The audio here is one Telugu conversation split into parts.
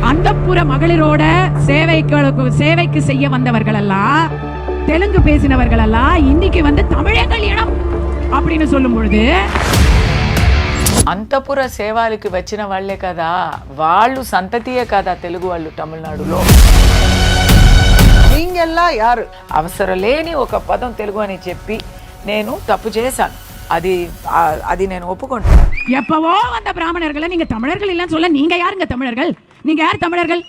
அந்தப்புற மகளிரோட சேவைக்கு செய்ய வந்தவர்கள் எல்லாம், தெலுங்கு பேசினவர்கள் எல்லாம் இன்னைக்கு வந்து தமிழங்கள் இனம் அப்படின்னு சொல்லும் பொழுது, అంతపుర సేవలకు వచ్చిన వాళ్లే కదా, వాళ్ళు సంతతియే కదా తెలుగు వాళ్ళు తమిళనాడులో. నీంగెల్ల యారు అవసరం లేని ఒక పదం తెలుగు అని చెప్పి నేను తప్పు చేశాను. అది నేను ఒప్పుకుంటాను. எப்பவோ வந்த பிராமணர்களை நீங்க தமிழர்கள் இல்லைன்னு சொல்ல, நீங்க யாருங்க தமிழர்கள்? நீங்க யார் தமிழர்கள்?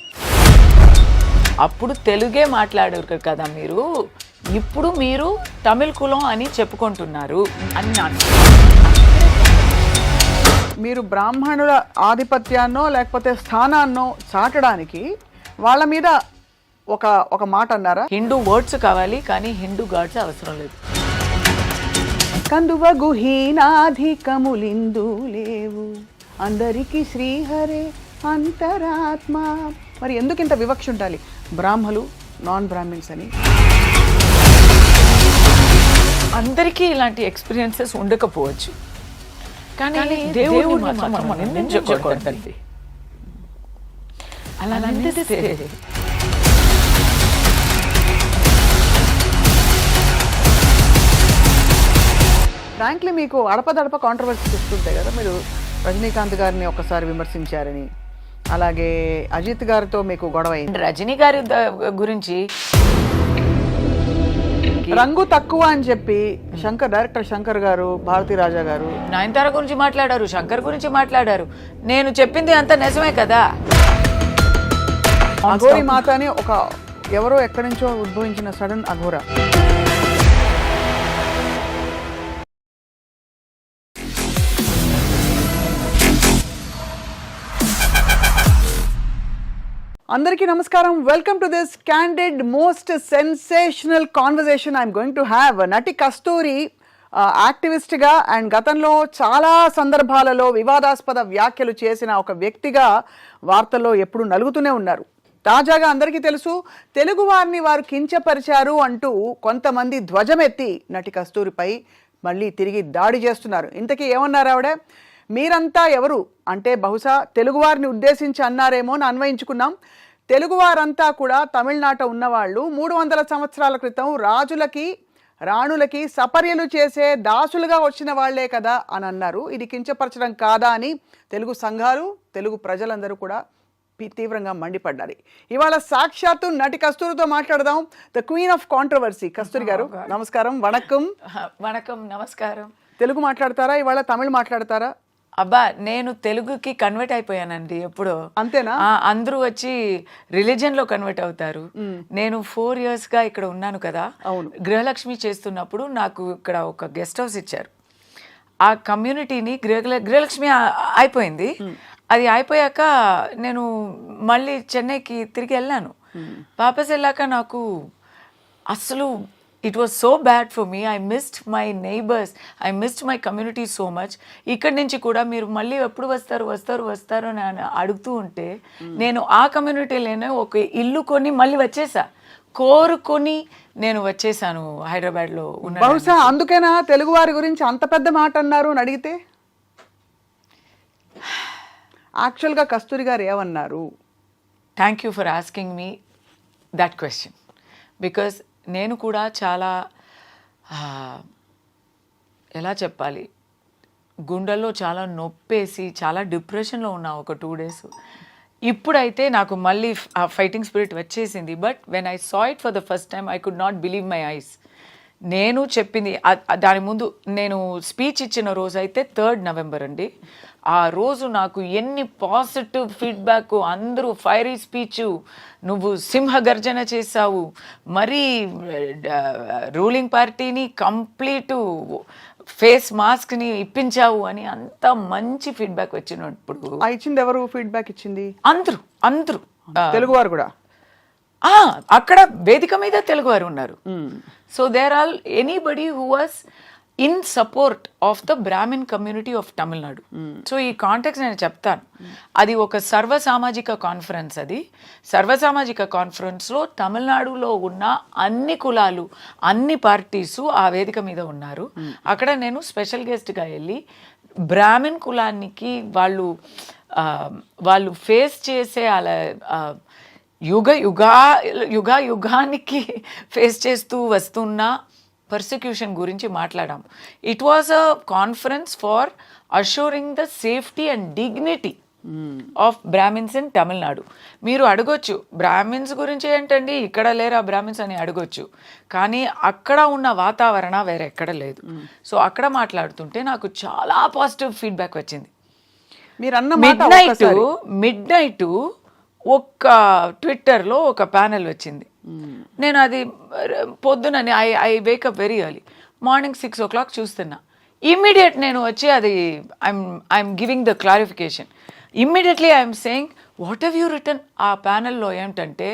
అప్పుడు తెలుగే మాట్లాడారు కదా మీరు, ఇప్పుడు మీరు తమిళ కులం అని చెప్పుకుంటున్నారు అన్నాను. మీరు బ్రాహ్మణుల ఆధిపత్యాన్నో లేకపోతే స్థానాన్నో చాటడానికి వాళ్ళ మీద ఒక మాట అన్నారా? హిందూ వర్డ్స్ కావాలి కానీ హిందూ గాడ్స్ అవసరం లేదు. కందువ గుహీనాధికములిందు లేవు అందరికి శ్రీహరే అంతరాత్మ. మరి ఎందుకు ఇంత వివక్ష ఉండాలి బ్రాహ్మలు నాన్ బ్రాహ్మిన్స్ అని? అందరికీ ఇలాంటి ఎక్స్పీరియన్సెస్ ఉండకపోవచ్చు, కానీ దేవుడు నిందించకూడదండి. అలా నిందిస్తే ఫ్రాంక్లీ మీకు అడపదడప కాంట్రవర్సీస్ వస్తుంటాయి కదా. మీరు రజనీకాంత్ గారిని ఒకసారి విమర్శించారని, అలాగే అజిత్ గారితో మీకు గొడవ అయింది. రజనీ గారి గురించి రంగు తక్కువ అని చెప్పి డైరెక్టర్ శంకర్ గారు, భారతీ రాజా గారు నయనతార గురించి మాట్లాడారు, శంకర్ గురించి మాట్లాడారు. నేను చెప్పింది అంత నిజమే కదా. అఘోరి మాత అని ఎవరో ఎక్కడి నుంచో ఉద్భవించిన సడన్ అఘోరా. అందరికీ నమస్కారం. Welcome to this candid most sensational conversation I'm going to have. నటి కస్తూరి యాక్టివిస్ట్గా అండ్ గతంలో చాలా సందర్భాలలో వివాదాస్పద వ్యాఖ్యలు చేసిన ఒక వ్యక్తిగా వార్తల్లో ఎప్పుడు నలుగుతూనే ఉన్నారు. తాజాగా అందరికీ తెలుసు, తెలుగు వారిని వారు కించపరిచారు అంటూ కొంతమంది ధ్వజమెత్తి నటి కస్తూరిపై మళ్ళీ తిరిగి దాడి చేస్తున్నారు. ఇంతకీ ఏమన్నారు ఆవిడ? మీరంతా ఎవరు అంటే బహుశా తెలుగువారిని ఉద్దేశించి అన్నారేమో అని అన్వయించుకున్నాం. తెలుగువారంతా కూడా తమిళనాట ఉన్నవాళ్ళు 300 సంవత్సరాల క్రితం రాజులకి రాణులకి సపర్యలు చేసే దాసులుగా వచ్చిన వాళ్లే కదా అని అన్నారు. ఇది కించపరచడం కాదా అని తెలుగు సంఘాలు, తెలుగు ప్రజలందరూ కూడా తీవ్రంగా మండిపడ్డారు. ఇవాళ సాక్షాత్తు నటి కస్తూరితో మాట్లాడదాం. ద క్వీన్ ఆఫ్ కాంట్రవర్సీ కస్తూరి గారు, నమస్కారం. వణకం. వణకం, నమస్కారం. తెలుగు మాట్లాడతారా ఇవాళ? తమిళ్ మాట్లాడతారా? అబ్బా, నేను తెలుగుకి కన్వర్ట్ అయిపోయానండి ఎప్పుడో. అంతేనా? అందరూ వచ్చి రిలీజియన్ లో కన్వర్ట్ అవుతారు. నేను 4 years గా ఇక్కడ ఉన్నాను కదా. గృహలక్ష్మి చేస్తున్నప్పుడు నాకు ఇక్కడ ఒక గెస్ట్ హౌస్ ఇచ్చారు. ఆ కమ్యూనిటీని గృహలక్ష్మి అయిపోయింది. అది అయిపోయాక నేను మళ్ళీ చెన్నైకి తిరిగి వెళ్ళాను. వాపస్ వెళ్ళాక నాకు అసలు it was so bad for me. I missed my neighbors. I missed my community so much. ఇక్కడి నుంచి కూడా మీరు మళ్ళీ ఎప్పుడు వస్తారు అని అడుగుతూ ఉంటే, నేను ఆ కమ్యూనిటీలోనే ఒక ఇల్లు కొని మళ్ళీ వచ్చేసా. కోరుకొని నేను వచ్చేసాను హైదరాబాద్లో ఉన్న. బహుశా అందుకేనా తెలుగు వారి గురించి అంత పెద్ద మాట అన్నారు అని అడిగితే? యాక్చువల్గా కస్తూరి గారు ఏమన్నారు? Thank you for asking me that question. Because నేను కూడా చాలా ఎలా చెప్పాలి, గుండెల్లో చాలా నొప్పేసి చాలా డిప్రెషన్లో ఉన్నా ఒక 2 days. ఇప్పుడైతే నాకు మళ్ళీ ఆ ఫైటింగ్ స్పిరిట్ వచ్చేసింది. But when I saw it for the first time I could not believe my eyes. నేను చెప్పింది దాని ముందు నేను స్పీచ్ ఇచ్చిన రోజు అయితే 3rd November అండి. ఆ రోజు నాకు ఎన్ని పాజిటివ్ ఫీడ్బ్యాక్, అందరూ ఫైరీ స్పీచ్, నువ్వు సింహగర్జన చేసావు, మరీ రూలింగ్ పార్టీని కంప్లీట్ ఫేస్ మాస్క్ని ఇప్పించావు అని అంత మంచి ఫీడ్బ్యాక్ వచ్చినప్పుడు. ఇచ్చింది ఎవరు? ఫీడ్బ్యాక్ ఇచ్చింది అందరూ తెలుగు వారు కూడా. అక్కడ వేదిక మీద తెలుగు వారు ఉన్నారు. So there all anybody who was in support of the Brahmin community of Tamil Nadu. So ఈ కాంటెక్స్ట్ నేను చెప్తాను. అది ఒక సర్వసామాజిక కాన్ఫరెన్స్. అది సర్వసామాజిక కాన్ఫరెన్స్లో తమిళనాడులో ఉన్న అన్ని కులాలు, అన్ని పార్టీసు ఆ వేదిక మీద ఉన్నారు. అక్కడ నేను స్పెషల్ గెస్ట్గా వెళ్ళి బ్రాహ్మణ్ కులానికి వాళ్ళు ఫేస్ చేసే అలా యుగానికి ఫేస్ చేస్తూ వస్తున్న పర్సిక్యూషన్ గురించి మాట్లాడాం. It was a conference for assuring the safety and dignity of Brahmins in Tamil Nadu. మీరు అడగొచ్చు బ్రాహ్మిన్స్ గురించి ఏంటండి, ఇక్కడ లేరా బ్రాహ్మిన్స్ అని అడగొచ్చు, కానీ అక్కడ ఉన్న వాతావరణ వేరే ఎక్కడ లేదు. సో అక్కడ మాట్లాడుతుంటే నాకు చాలా పాజిటివ్ ఫీడ్బ్యాక్ వచ్చింది. మీరు అన్న మిడ్ నైట్ ఒక్క ట్విట్టర్లో ఒక ప్యానెల్ వచ్చింది. నేను అది పొద్దునని I wake up very early, morning 6 o'clock చూస్తున్నా. ఇమ్మీడియట్ నేను వచ్చి అది I'm giving the clarification. Immediately I'm saying what have you return. ఆ ప్యానెల్లో ఏమిటంటే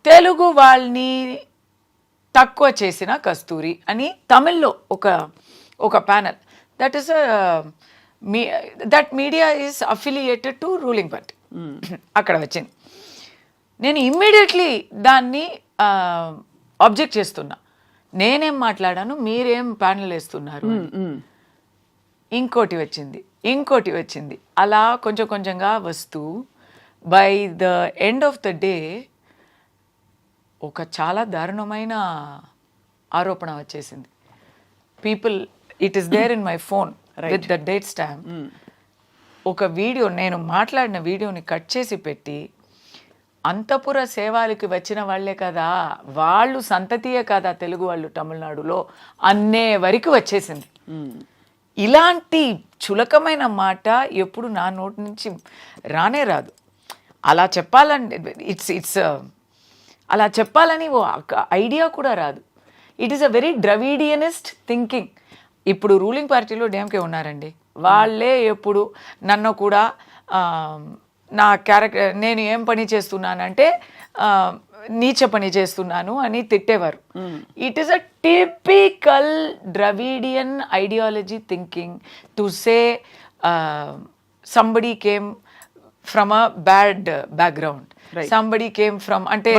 తెలుగు వాళ్ళని తక్కువ చేసిన కస్తూరి అని తమిళ్లో ఒక panel. That is that media is affiliated to ruling party. అక్కడ వచ్చింది. నేను ఇమ్మీడియట్లీ దాన్ని ఆబ్జెక్ట్ చేస్తున్నా. నేనేం మాట్లాడాను, మీరేం ప్యానెల్ వేస్తున్నారు. ఇంకోటి వచ్చింది అలా కొంచెం కొంచెంగా వస్తూ by the end of the day ఒక చాలా దారుణమైన ఆరోపణ వచ్చేసింది. People, it is there in my phone with the date stamp. ఒక వీడియో, నేను మాట్లాడిన వీడియోని కట్ చేసి పెట్టి, అంతపుర సేవలకి వచ్చిన వాళ్ళే కదా, వాళ్ళు సంతతియే కదా తెలుగు వాళ్ళు తమిళనాడులో అన్నే వరకు వచ్చేసింది. ఇలాంటి చులకమైన మాట ఎప్పుడు నా నోటి నుంచి రానే రాదు. అలా చెప్పాలని అలా చెప్పాలని ఓ ఐడియా కూడా రాదు. It is a very Dravidianist thinking. ఇప్పుడు రూలింగ్ పార్టీలో డిఎంకే ఉన్నారండి, వాళ్ళే ఎప్పుడు నన్ను కూడా నా క్యారెక్టర్, నేను ఏం పని చేస్తున్నానంటే నీచ పని చేస్తున్నాను అని తిట్టేవారు. It is a typical Dravidian ideology thinking to say somebody came from a bad background, somebody came from అంటే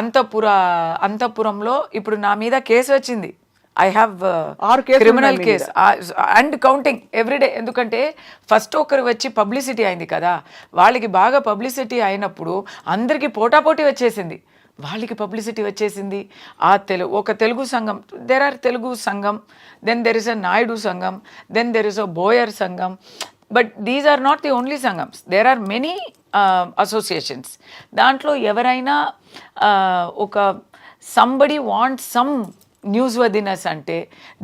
అంతఃపురంలో ఇప్పుడు నా మీద కేసు వచ్చింది. I have criminal case and counting everyday. ఎందుకంటే ఫస్ట్ ఒకరు వచ్చి పబ్లిసిటీ అయింది కదా, వాళ్ళకి బాగా పబ్లిసిటీ అయినప్పుడు అందరికీ పోటాపోటీ వచ్చేసింది, వాళ్ళకి పబ్లిసిటీ వచ్చేసింది. ఒక తెలుగు సంఘం, there are Telugu sangham, then there is a Naidu sangham, then there is a Boyar sangham. But these are not the only సంఘమ్స్, దేర్ ఆర్ మెనీ అసోసియేషన్స్. దాంట్లో ఎవరైనా ఒక somebody wants some newsworthiness ante,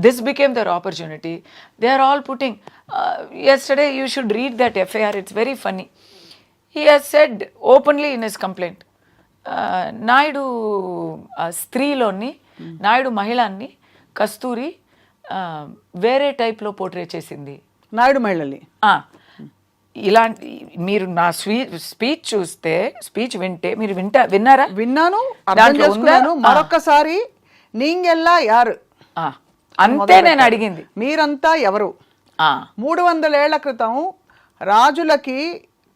this became their opportunity. They are all putting yesterday you should read that FIR, it's very funny. He has said openly in his complaint, Naidu స్త్రీలోని నాయుడు మహిళాన్ని కస్తూరి వేరే టైప్లో పోర్ట్రే చేసింది. నాయుడు మహిళల్ని ఇలాంటి మీరు నా స్పీచ్ చూస్తే, స్పీచ్ వింటే, మీరు విన్నారా? విన్నాను, అర్థం చేసుకున్నాను. మరొక్కసారి నీంగెల్లా యారు అంతే నేను అడిగింది, మీరంతా ఎవరు? 300 ఏళ్ల క్రితం రాజులకి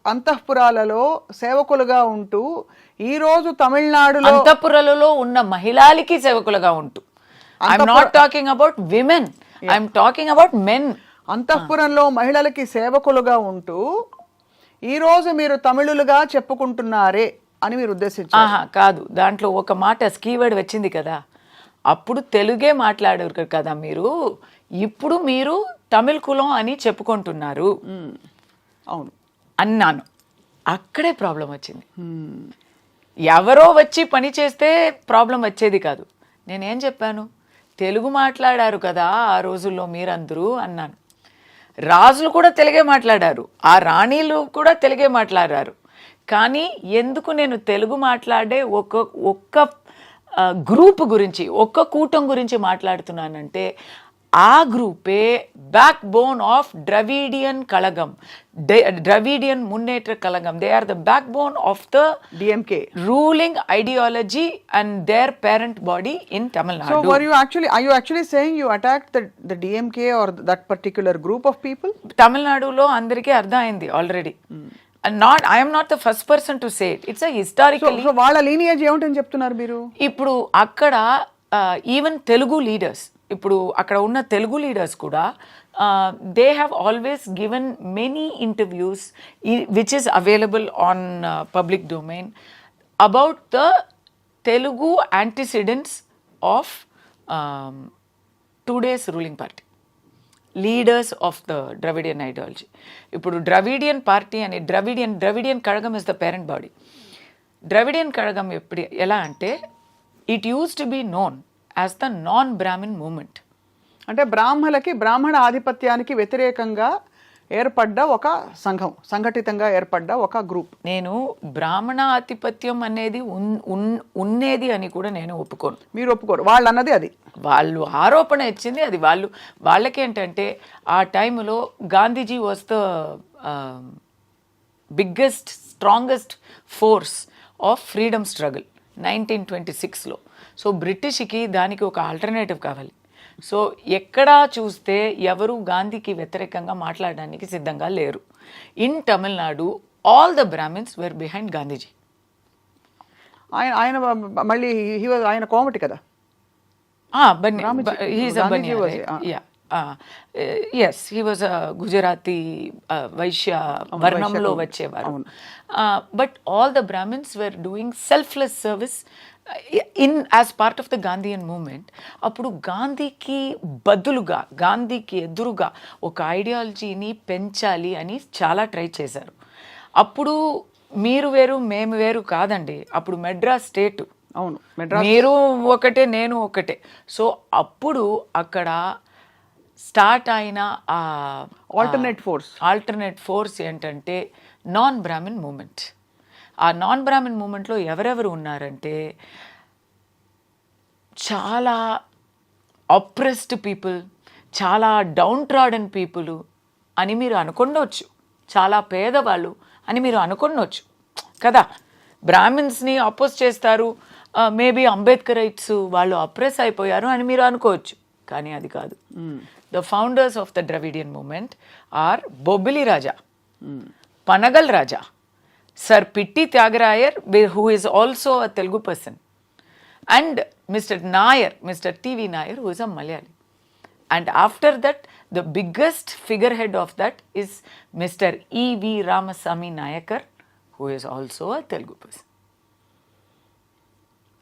అంతఃపురాలలో సేవకులుగా ఉంటూ, ఈ రోజు తమిళనాడులో అంతఃపురాలలో ఉన్న మహిళలకి సేవకులుగా ఉంటూ, I'm not talking about women, I'm talking about men. అంతఃపురంలో మహిళలకి సేవకులుగా ఉంటూ ఈ రోజు మీరు తమిళులుగా చెప్పుకుంటున్నారే అని మీరు ఉద్దేశించారు? కాదు, దాంట్లో ఒక మాట స్కీవర్డ్ వచ్చింది కదా, అప్పుడు తెలుగే మాట్లాడారు కదా మీరు, ఇప్పుడు మీరు తమిళ కులం అని చెప్పుకుంటున్నారు. అవును అన్నాను. అక్కడే ప్రాబ్లం వచ్చింది. ఎవరో వచ్చి పని చేస్తే ప్రాబ్లం వచ్చేది కాదు. నేనేం చెప్పాను, తెలుగు మాట్లాడారు కదా ఆ రోజుల్లో మీరందరూ అన్నాను. రాజులు కూడా తెలుగే మాట్లాడారు, ఆ రాణీలు కూడా తెలుగే మాట్లాడారు. కానీ ఎందుకు నేను తెలుగు మాట్లాడే ఒక్క గ్రూప్ గురించి, ఒక్క కూటం గురించి మాట్లాడుతున్నానంటే, ఆ గ్రూపే backbone of Dravidian Kazhagam, Dravidian Munnetra Kazhagam. They are the backbone of the DMK ruling ideology and their parent body in Tamil Nadu. So are you actually saying you attacked the DMK or that particular group of people? తమిళనాడులో అందరికీ అర్థమైంది already. I am not the first person to say it. It's a historically. So వాళ్ళ లీనియేజ్ ఏమిటని చెప్తున్నారు మీరు? ఇప్పుడు అక్కడ ఈవెన్ తెలుగు లీడర్స్, ఇప్పుడు అక్కడ ఉన్న తెలుగు లీడర్స్ కూడా they have always given many interviews which is available on public domain about the Telugu antecedents of today's ruling party, leaders of the Dravidian ideology. ఇప్పుడు Dravidian party అని Dravidian Kazhagam is the parent body. Dravidian Kazhagam ఎలా అంటే it used to be known as the non-Brahmin movement. అంటే బ్రాహ్మణ ఆధిపత్యానికి వ్యతిరేకంగా ఏర్పడ్డ ఒక సంఘటితంగా ఏర్పడ్డ ఒక గ్రూప్. నేను బ్రాహ్మణ ఆధిపత్యం అనేది ఉన్నేది అని కూడా నేను ఒప్పుకోను. మీరు ఒప్పుకోరు? వాళ్ళు అన్నది అది, వాళ్ళు ఆరోపణ ఇచ్చింది అది. వాళ్ళకేంటంటే ఆ టైంలో Gandhiji was the biggest strongest force of freedom struggle 1926లో. సో బ్రిటిష్కి దానికి ఒక ఆల్టర్నేటివ్ కావాలి. సో ఎక్కడా చూస్తే ఎవరు గాంధీకి వ్యతిరేకంగా మాట్లాడడానికి సిద్ధంగా లేరు. In Tamil Nadu all the Brahmins were behind Gandhiji. ఆయన మళ్ళీ ఆయన కోమటి కదా. Yes, he was a Gujarati Vaishya Varnamlo వచ్చేవారు. But all the Brahmins were doing selfless service as part of the Gandhian movement. అప్పుడు గాంధీకి బదులుగా, గాంధీకి ఎదురుగా ఒక ఐడియాలజీని పెంచాలి అని చాలా ట్రై చేశారు. అప్పుడు మీరు వేరు మేము వేరు కాదండి. అప్పుడు మెడ్రాస్ స్టేట్, అవును, మీరు ఒకటే నేను ఒకటే. సో అప్పుడు అక్కడ స్టార్ట్ అయిన ఆల్టర్నేట్ ఫోర్స్ ఏంటంటే నాన్ బ్రాహ్మిన్ మూమెంట్. ఆ నాన్ బ్రాహ్మిన్ మూమెంట్లో ఎవరెవరు ఉన్నారంటే చాలా అప్రెస్డ్ పీపుల్, చాలా డౌన్ ట్రాడన్ పీపుల్ అని మీరు అనుకుండవచ్చు, చాలా పేదవాళ్ళు అని మీరు అనుకుండవచ్చు కదా. బ్రాహ్మిన్స్ని అపోజ్ చేస్తారు, మేబీ అంబేద్కరైట్స్ వాళ్ళు అప్రెస్ అయిపోయారు అని మీరు అనుకోవచ్చు, కానీ అది కాదు. The founders of the Dravidian movement are Bobbili Raja, Panagal Raja, Sir Pitti Tyagarayan, who is also a Telugu person, and Mr. Nair, Mr. T.V. Nair, who is a Malayali. And after that, the biggest figurehead of that is Mr. E.V. Ramasamy Nayakar, who is also a Telugu person.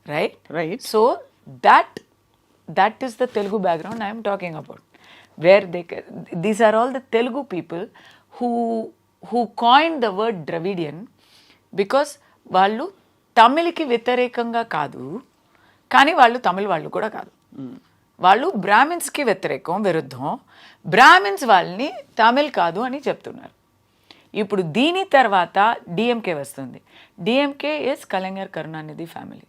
Right? Right. So that is the Telugu background I am talking about, where these are all the Telugu people who coined the word Dravidian, because వాళ్ళు తమిళకి వ్యతిరేకంగా కాదు, కానీ వాళ్ళు తమిళ వాళ్ళు కూడా కాదు. వాళ్ళు బ్రాహ్మిన్స్కి విరుద్ధం, బ్రాహ్మిన్స్ వాళ్ళని తమిళ్ కాదు అని చెప్తున్నారు. ఇప్పుడు దీని తర్వాత డిఎంకే వస్తుంది. DMK is Kalaignar Karunanidhi family.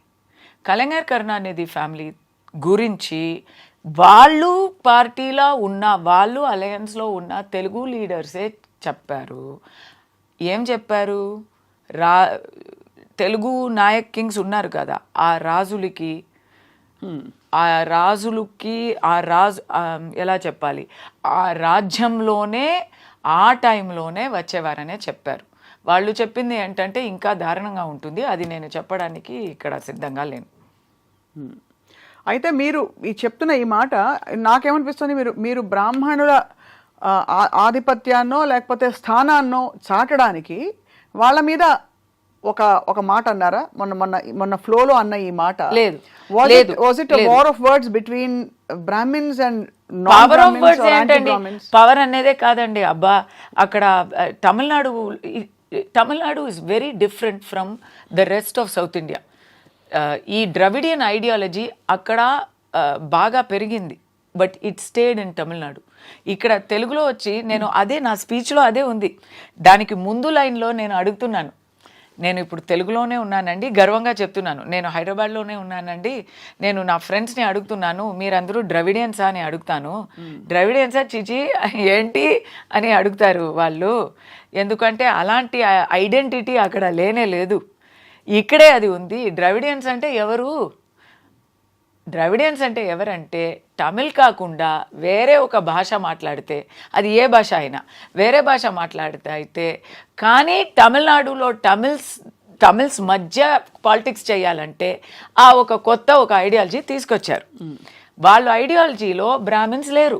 Kalaignar Karunanidhi family గురించి వాళ్ళు పార్టీలో ఉన్న, వాళ్ళు అలయన్స్లో ఉన్న తెలుగు లీడర్సే చెప్పారు. ఏం చెప్పారు? తెలుగు నాయక్ కింగ్స్ ఉన్నారు కదా, ఆ రాజులకి ఎలా చెప్పాలి, ఆ రాజ్యంలోనే ఆ టైంలోనే వచ్చేవారనే చెప్పారు. వాళ్ళు చెప్పింది ఏంటంటే ఇంకా దారుణంగా ఉంటుంది, అది నేను చెప్పడానికి ఇక్కడ సిద్ధంగా లేను. అయితే మీరు చెప్తున్న ఈ మాట నాకేమనిపిస్తుంది, మీరు బ్రాహ్మణుల ఆధిపత్యాన్నో లేకపోతే స్థానాన్నో చాటడానికి వాళ్ళ మీద ఒక మాట అన్నారా? మొన్న ఫ్లోలో అన్న ఈ మాట లేదు. Was it war of words between Brahmins and power of words ఏంటండి? పవర్ అనేదే కాదండి. అబ్బా, అక్కడ Tamil Nadu is very different from the rest of South India. ఈ ద్రవిడియన్ ఐడియాలజీ అక్కడ బాగా పెరిగింది, but it stayed in Tamil Nadu. ఇక్కడ తెలుగులో వచ్చి నేను అదే నా స్పీచ్లో అదే ఉంది. దానికి ముందు లైన్లో నేను అడుగుతున్నాను, నేను ఇప్పుడు తెలుగులోనే ఉన్నానండి, గర్వంగా చెప్తున్నాను, నేను హైదరాబాద్లోనే ఉన్నానండి, నేను నా ఫ్రెండ్స్ని అడుగుతున్నాను, మీరందరూ ద్రవిడియన్సా అని అడుగుతాను. ద్రవిడియన్సా చిచి ఏంటి అని అడుగుతారు వాళ్ళు. ఎందుకంటే అలాంటి ఐడెంటిటీ అక్కడ లేనే లేదు, ఇక్కడే అది ఉంది. ద్రవిడియన్స్ అంటే ఎవరు? ద్రవిడియన్స్ అంటే ఎవరంటే తమిళ్ కాకుండా వేరే ఒక భాష మాట్లాడితే, అది ఏ భాష అయినా వేరే భాష మాట్లాడితే అయితే, కానీ తమిళనాడులో తమిళ్స్ మధ్య పాలిటిక్స్ చేయాలంటే ఆ ఒక కొత్త ఐడియాలజీ తీసుకొచ్చారు. వాళ్ళ ఐడియాలజీలో బ్రాహ్మిన్స్ లేరు,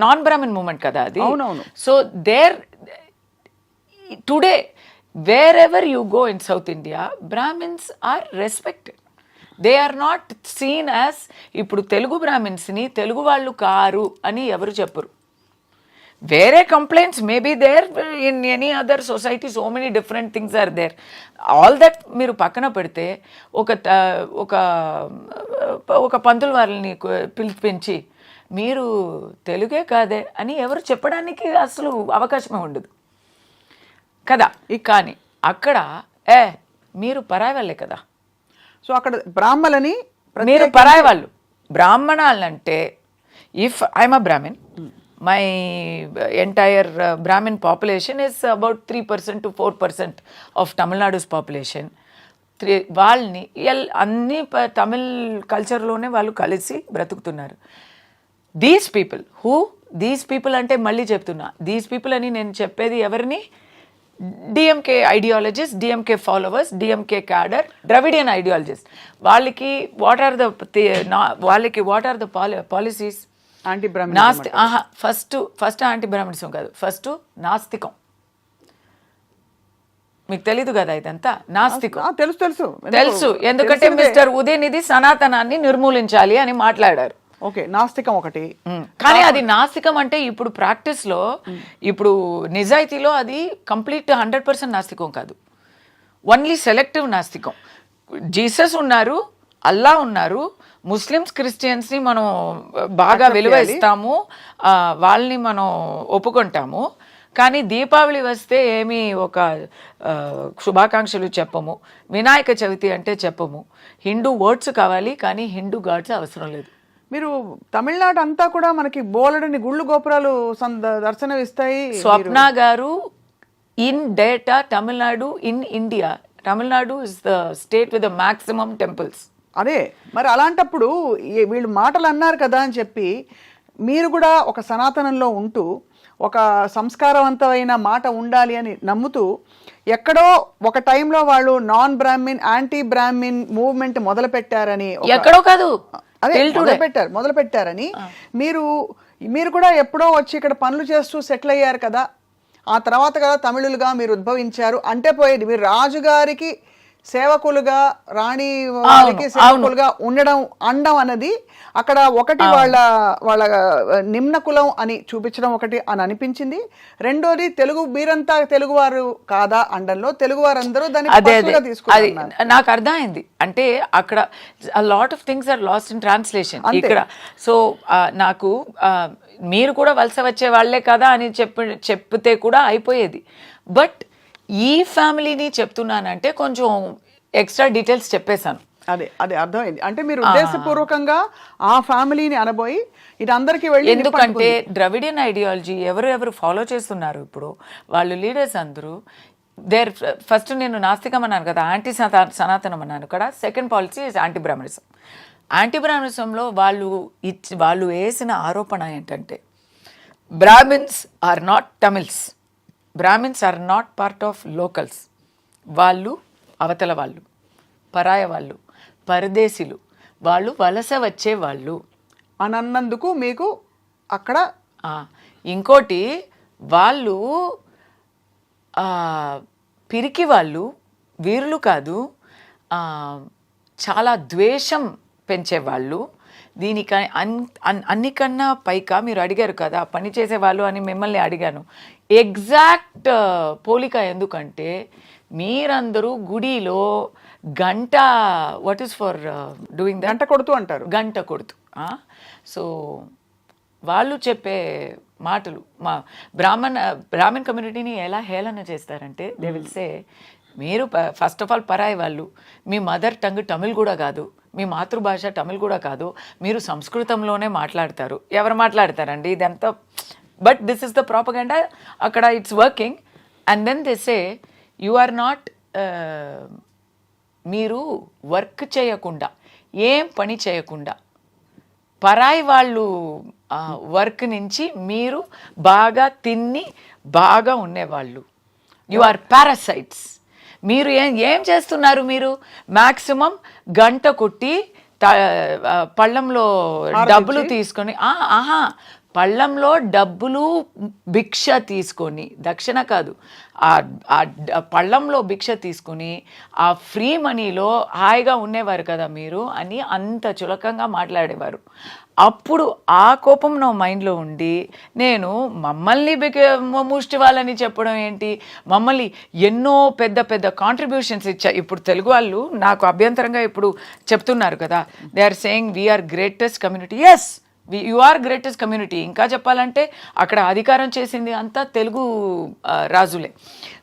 నాన్ బ్రాహ్మిన్ మూమెంట్ కదా అది. అవునవును. So there today wherever you go in South India, Brahmins are respected. They are not seen as, ఇప్పుడు తెలుగు బ్రాహ్మిన్స్ని తెలుగు వాళ్ళు కారు అని ఎవరు చెప్పరు. వేరే complaints maybe there in any other society, so many different things are there. All that మీరు పక్కన పెడితే ఒక పంతులు వాళ్ళని పిలిపించి మీరు తెలుగే కాదే అని ఎవరు చెప్పడానికి అసలు అవకాశమే ఉండదు కదా. కానీ అక్కడ మీరు పరాయి వాళ్ళే కదా. సో అక్కడ బ్రాహ్మలని మీరు పరాయి వాళ్ళు. బ్రాహ్మణాలంటే if I'm a Brahmin, my entire Brahmin population is about 3% to 4% of Tamil Nadu's population. వాళ్ళని అన్ని తమిళ్ కల్చర్లోనే వాళ్ళు కలిసి బ్రతుకుతున్నారు. దీస్ పీపుల్ అంటే మళ్ళీ చెప్తున్నా, దీస్ పీపుల్ అని నేను చెప్పేది ఎవరిని? DMK ideologist, DMK followers, DMK cadre, Dravidian ideologist. వాళ్ళకి what are the policies? Anti Brahmana first anti Brahmanism కాదు, ఫస్ట్ నాస్తికం. మీకు తెలీదు కదా ఇదంతా? నాస్తికం తెలుసు. ఎందుకంటే మిస్టర్ ఉదయనిధి సనాతనాన్ని నిర్మూలించాలి అని మాట్లాడారు. ఓకే, నాస్తికం ఒకటి. కానీ అది నాస్తికం అంటే ఇప్పుడు ప్రాక్టీస్లో, ఇప్పుడు నిజాయితీలో అది కంప్లీట్ 100% నాస్తికం కాదు, ఓన్లీ సెలెక్టివ్ నాస్తికం. జీసస్ ఉన్నారు, అల్లా ఉన్నారు, ముస్లిమ్స్ క్రిస్టియన్స్ని మనం బాగా విలువ ఇస్తాము, వాళ్ళని మనం ఒప్పుకుంటాము. కానీ దీపావళి వస్తే ఏమీ ఒక శుభాకాంక్షలు చెప్పము, వినాయక చవితి అంటే చెప్పము. హిందూ వర్డ్స్ కావాలి కానీ హిందూ గాడ్స్ అవసరం లేదు. మీరు తమిళనాడు అంతా కూడా మనకి బోలెడని గుళ్ళు గోపురాలు దర్శనమిస్తాయి. స్వప్న గారు, in data Tamil Nadu, in India Tamil Nadu is the state with the maximum temples. అదే మరి అలాంటప్పుడు వీళ్ళు మాటలు అన్నారు కదా అని చెప్పి మీరు కూడా ఒక సనాతనంలో ఉంటూ ఒక సంస్కారవంతమైన మాట ఉండాలి అని నమ్ముతూ ఎక్కడో ఒక టైంలో వాళ్ళు non Brahmin, anti Brahmin movement మొదలు పెట్టారని, ఎక్కడో కాదు అదే మొదలు పెట్టారని మీరు కూడా ఎప్పుడో వచ్చి ఇక్కడ పనులు చేస్తూ సెటిల్ అయ్యారు కదా. ఆ తర్వాత కదా తమిళులుగా మీరు ఉద్భవించారు అంటే పోయేది. మీరు రాజుగారికి సేవకులుగా, రాణి వారికి సేవకులుగా అనడం అన్నది అక్కడ ఒకటి వాళ్ళ నిమ్న కులం అని చూపించడం ఒకటి అని అనిపించింది. రెండోది మీరంతా తెలుగువారు కాదా అండంలో తెలుగువారందరూ దాన్ని తీసుకున్నారు. నాకు అర్థమైంది. అంటే అక్కడ lot of things are lost in translation ఇక్కడ. సో నాకు మీరు కూడా వలస వచ్చే వాళ్ళే కదా అని చెప్తే కూడా అయిపోయేది. బట్ ఈ ఫ్యామిలీని చెప్తున్నానంటే కొంచెం ఎక్స్ట్రా డీటెయిల్స్ చెప్పేశాను. అదే అర్థమైంది. అంటే మీరు ఉద్దేశపూర్వకంగా ఆ ఫ్యామిలీని అనబోయి ఇది అందరికీ వెళ్ళి, ఎందుకంటే ద్రవిడియన్ ఐడియాలజీ ఎవరు ఫాలో చేస్తున్నారు ఇప్పుడు వాళ్ళు లీడర్స్ అందరూ ఫస్ట్ నేను నాస్తికం అన్నాను కదా, యాంటీ సనాతనం అన్నాను కదా. Second policy is anti Brahmanism. యాంటీ బ్రాహ్మణిజంలో వాళ్ళు వేసిన ఆరోపణ ఏంటంటే Brahmins are not Tamils, Brahmins are not part of locals. వాళ్ళు అవతల వాళ్ళు, పరాయ వాళ్ళు, పరదేశీలు, వాళ్ళు వలస వచ్చేవాళ్ళు అని అన్నందుకు మీకు అక్కడ ఇంకోటి వాళ్ళు పిరికి వాళ్ళు, వీరులు కాదు, చాలా ద్వేషం పెంచేవాళ్ళు. దీనికి అన్నికన్నా పైగా మీరు అడిగారు కదా పని చేసేవాళ్ళు అని, మిమ్మల్ని అడిగాను. ఎగ్జాక్ట్ పోలిక ఎందుకంటే మీరందరూ గుడిలో గంట, వాట్ ఈస్ ఫర్ డూయింగ్ గంట కొడుతూ అంటారు, గంట కొడుతూ. సో వాళ్ళు చెప్పే మాటలు మా బ్రాహ్మణ్ కమ్యూనిటీని ఎలా హేళన చేస్తారంటే దే విల్ సే మీరు ఫస్ట్ ఆఫ్ ఆల్ పరాయి వాళ్ళు, మీ మదర్ టంగ్ తమిళ్ కూడా కాదు, మీ మాతృభాష తమిళ్ కూడా కాదు, మీరు సంస్కృతంలోనే మాట్లాడతారు. ఎవరు మాట్లాడతారండి ఇదంతా? But this is the propaganda అక్కడ, it's working. And then they say you are not, మీరు వర్క్ చేయకుండా, ఏం పని చేయకుండా, పరాయి వాళ్ళు వర్క్ నుంచి మీరు బాగా తిని బాగా ఉండేవాళ్ళు, యు ఆర్ పారాసైట్స్. మీరు ఏం చేస్తున్నారు? మీరు మ్యాక్సిమం గంట కొట్టి పళ్ళంలో డబ్బులు తీసుకొని పళ్ళంలో డబ్బులు భిక్ష తీసుకొని, దక్షిణ కాదు, ఆ పళ్ళంలో భిక్ష తీసుకొని ఆ ఫ్రీ మనీలో హాయిగా ఉండేవారు కదా మీరు అని అంత చులకంగా మాట్లాడేవారు. అప్పుడు ఆ కోపం నా మైండ్లో ఉండి నేను మమ్మల్ని ముష్టి వాళ్ళని చెప్పడం ఏంటి, మమ్మల్ని ఎన్నో పెద్ద పెద్ద కాంట్రిబ్యూషన్స్ ఇచ్చా. ఇప్పుడు తెలుగు వాళ్ళు నాకు అభ్యంతరంగా ఇప్పుడు చెప్తున్నారు కదా, they are saying we are greatest community. Yes, you are greatest community. ఇంకా చెప్పాలంటే అక్కడ అధికారం చేసింది అంతా తెలుగు రాజులే.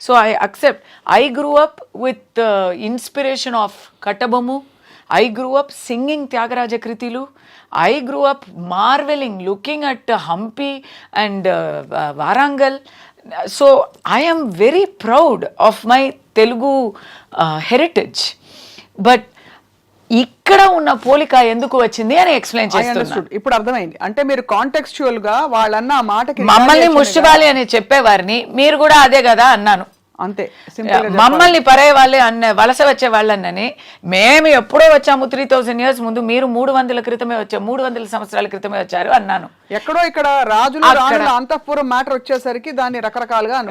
So I accept. I grew up with inspiration of Kattabomman. I grew up singing Tyagaraja Kritilu. I grew up marveling, looking at Hampi and Varangal. So I am very proud of my Telugu heritage. But ఇక్కడ ఉన్న పోలిక ఎందుకు వచ్చింది అని ఎక్స్ప్లెయిన్ చేస్తున్నాను. ఇప్పుడు అర్థమైంది. అంటే మీరు కాంటెక్స్చువల్ గా వాళ్ళన్న ఆ మాటకి మమ్మల్ని ముష్టివాలి అని చెప్పేవారిని మీరు కూడా అదే కదా అన్నాను. అంతే, మమ్మల్ని పరే వాళ్ళే అన్న వలస వచ్చే వాళ్ళని మేము ఎప్పుడో వచ్చాము 3000 years ముందు, మీరు 300 క్రితమే వచ్చారు, 300 సంవత్సరాల క్రితమే వచ్చారు అన్నాను. ఎక్కడో ఇక్కడ రాజుల అంతఃపురం మ్యాటర్ వచ్చేసరికి దాన్ని రకరకాలుగా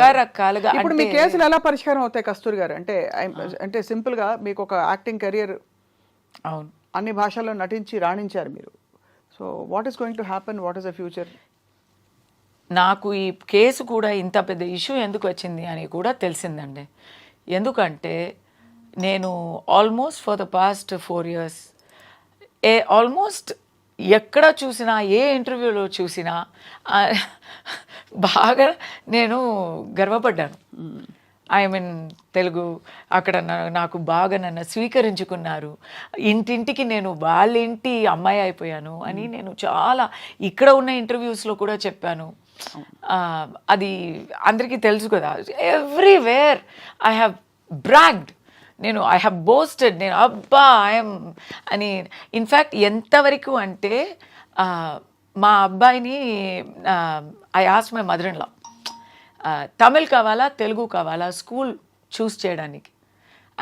రకరకాలుగా. ఇప్పుడు మీ కేసులు ఎలా పరిష్కారం అవుతాయి కస్తూరి గారు? అంటే సింపుల్ గా మీకు ఒక యాక్టింగ్ కెరియర్, అవును, అన్ని భాషల్లో నటించి రాణించారు మీరు. So what is going to happen? What is the future? నాకు ఈ కేసు కూడా ఇంత పెద్ద ఇష్యూ ఎందుకు వచ్చింది అని కూడా తెలిసిందండి. ఎందుకంటే నేను almost for the past 4 years almost ఎక్కడ చూసినా, ఏ ఇంటర్వ్యూలో చూసినా బాగా నేను గర్వపడ్డాను. ఐ మీన్ తెలుగు అక్కడ నాకు బాగా నన్ను స్వీకరించుకున్నారు. ఇంటింటికి నేను వాళ్ళ ఇంటి అమ్మాయి అయిపోయాను అని నేను చాలా ఇక్కడ ఉన్న ఇంటర్వ్యూస్లో కూడా చెప్పాను. అది అందరికీ తెలుసు కదా. Everywhere I have bragged. I have boasted. నేను అబ్బా ఐఎమ్ అని. ఇన్ఫ్యాక్ట్ ఎంతవరకు అంటే మా అబ్బాయిని I asked my mother in law, Tamil కావాలా తెలుగు కావాలా స్కూల్ చూస్ చేయడానికి,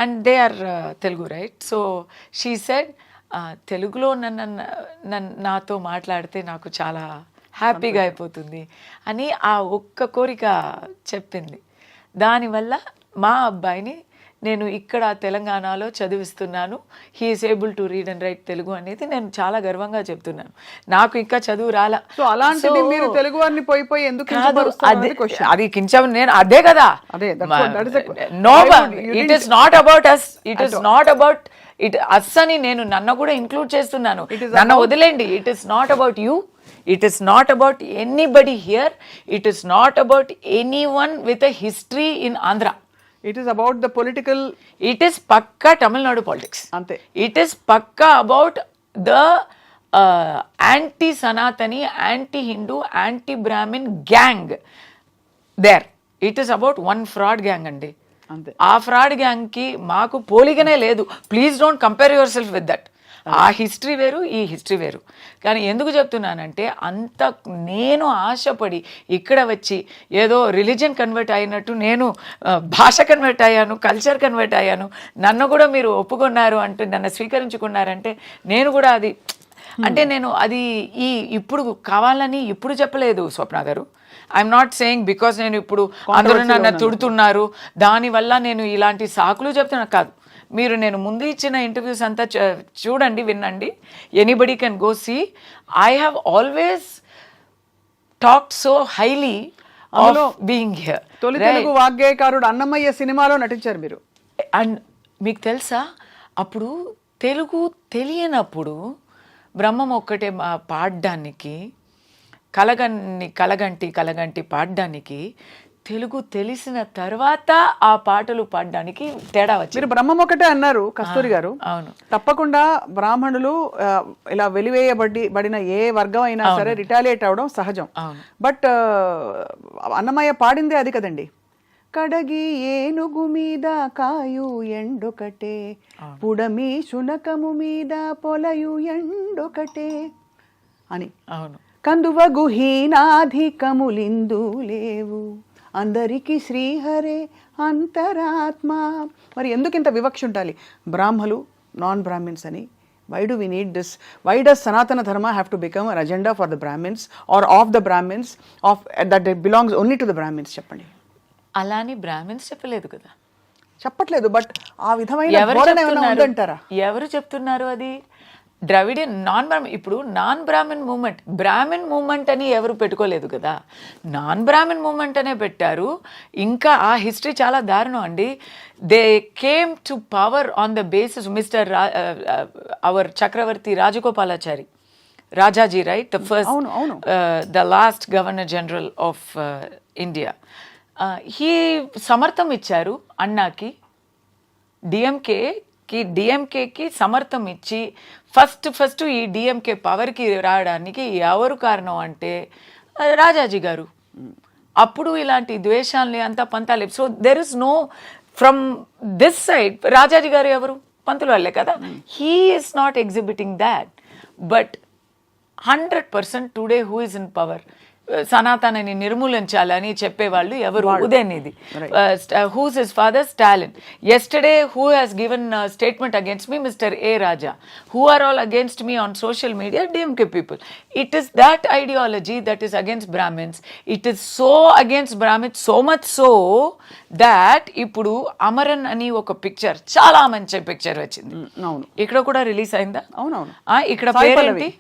and they are Telugu right. So she said తెలుగులో నాతో మాట్లాడితే నాకు చాలా హ్యాపీగా అయిపోతుంది అని ఆ ఒక్క కోరిక చెప్పింది. దానివల్ల మా అబ్బాయిని నేను ఇక్కడ తెలంగాణలో చదివిస్తున్నాను. He is able to read and write Telugu అనేది నేను చాలా గర్వంగా చెప్తున్నాను. నాకు ఇంకా చదువు రాలా. సో అలాంటిది మీరు తెలుగు వారిని పోయి ఎందుకు అది కించం నేను అదే కదా. No, it is not about us, it is not about it us అని నేను నన్ను కూడా ఇంక్లూడ్ చేస్తున్నాను. నన్ను వదిలేండి. It is not about you. It is not about anybody here. It is not about anyone with a history in Andhra. It is about the political. It is pakka Tamil Nadu politics. Ante. It is pakka about the anti-Sanatani, anti-Hindu, anti-Brahmin gang there. It is about one fraud gang andi. Ante. ఆ ఫ్రాడ్ గ్యాంగ్కి మాకు పోలికనే లేదు. Please don't compare your self with that. ఆ హిస్టరీ వేరు, ఈ హిస్టరీ వేరు. కానీ ఎందుకు చెప్తున్నానంటే అంత నేను ఆశపడి ఇక్కడ వచ్చి ఏదో రిలీజియన్ కన్వర్ట్ అయినట్టు నేను భాష కన్వర్ట్ అయ్యాను, కల్చర్ కన్వర్ట్ అయ్యాను, నన్ను కూడా మీరు ఒప్పుకున్నారు అంటూ నన్ను స్వీకరించుకున్నారంటే నేను కూడా అది అంటే నేను అది ఇప్పుడు కావాలని ఇప్పుడు చెప్పలేదు స్వప్న గారు. ఐఎమ్ నాట్ సేయింగ్ బికాస్ నేను ఇప్పుడు అందరూ నన్ను తిడుతున్నారు దానివల్ల నేను ఇలాంటి సాకులు చెప్తున్నా కాదు. మీరు నేను ముందు ఇచ్చిన ఇంటర్వ్యూస్ అంతా చూడండి, వినండి. Anybody can go see. I have always talked so highly of being here. తొలి తెలుగు వాగ్గేయకారుడు అన్నమయ్య సినిమాలో నటించారు మీరు. అండ్ మీకు తెలుసా, అప్పుడు తెలుగు తెలియనప్పుడు బ్రహ్మం ఒక్కటే పాడడానికి, కలగంటి పాడడానికి, తెలుగు తెలిసిన తర్వాత ఆ పాటలు పాడడానికి తేడా వచ్చింది. మీరు బ్రహ్మం ఒకటే అన్నారు కస్తూరి గారు. అవును, తప్పకుండా బ్రాహ్మణులు ఇలా వెలివేయబడిన ఏ వర్గం అయినా సరే రిటాలియేట్ అవడం సహజం. బట్ అన్నమయ్య పాడిందే అది కదండి. కడగి ఏనుగు మీద కాయు ఎండొకటే, పుడమి శునకము మీద పొలయు ఎండొకటే అని. అవును, కందువగు హీనాధికములిందు లేవు, అందరికీ శ్రీహరే అంతరాత్మ. మరి ఎందుకు ఇంత వివక్ష ఉండాలి? బ్రాహ్మలు, నాన్ బ్రాహ్మిన్స్ అని Why do we need this? Why does Sanatana Dharma have to become an agenda for the Brahmins or of the Brahmins, that it belongs only to the Brahmins? చెప్పండి. అలాని బ్రాహ్మిన్స్ చెప్పలేదు కదా. చెప్పట్లేదు, బట్ ఆ విధమైన ధోరణి ఏమైనా ఉందంటారా? ఎవరు చెప్తున్నారు అది? ద్రవిడియన్ నాన్ బ్రాహ్మణ్, ఇప్పుడు non Brahman movement, Brahman movement అని ఎవరు పెట్టుకోలేదు కదా, నాన్ బ్రాహ్మణ్ మూమెంట్ అనే పెట్టారు. ఇంకా ఆ హిస్టరీ చాలా దారుణం అండి. They came to power on the basis mister our Chakravarti Rajagopalachari, Rajaji, right, the first the last governor general of India. He సమర్థం ఇచ్చారు అన్నాకి, డిఎంకేకి సమర్థం ఇచ్చి ఫస్ట్ ఈ డిఎంకే పవర్కి రావడానికి ఎవరు కారణం అంటే రాజాజీ గారు. అప్పుడు ఇలాంటి ద్వేషాలని అంతా పంతాలి. So there is no from this side. Rajaji garu ఎవరు? పంతులు వాళ్ళే కదా. He is not exhibiting that. But 100% today who is in power, సనాతనని నిర్మూలించాలని చెప్పేవాళ్ళు ఎవరు? Udhayanidhi. Whose his father? Stalin. Yesterday who has given a statement against me? Mr. A. Raja. Who are all against me on social media? DMK people. It is that ideology that is against Brahmins. It is so against Brahmins, so much so that ఇప్పుడు అమరన్ అని ఒక పిక్చర్, చాలా మంచి పిక్చర్ వచ్చింది. ఇక్కడ కూడా రిలీజ్ అయిందా? అవునవును. ఇక్కడ పేరేంటి?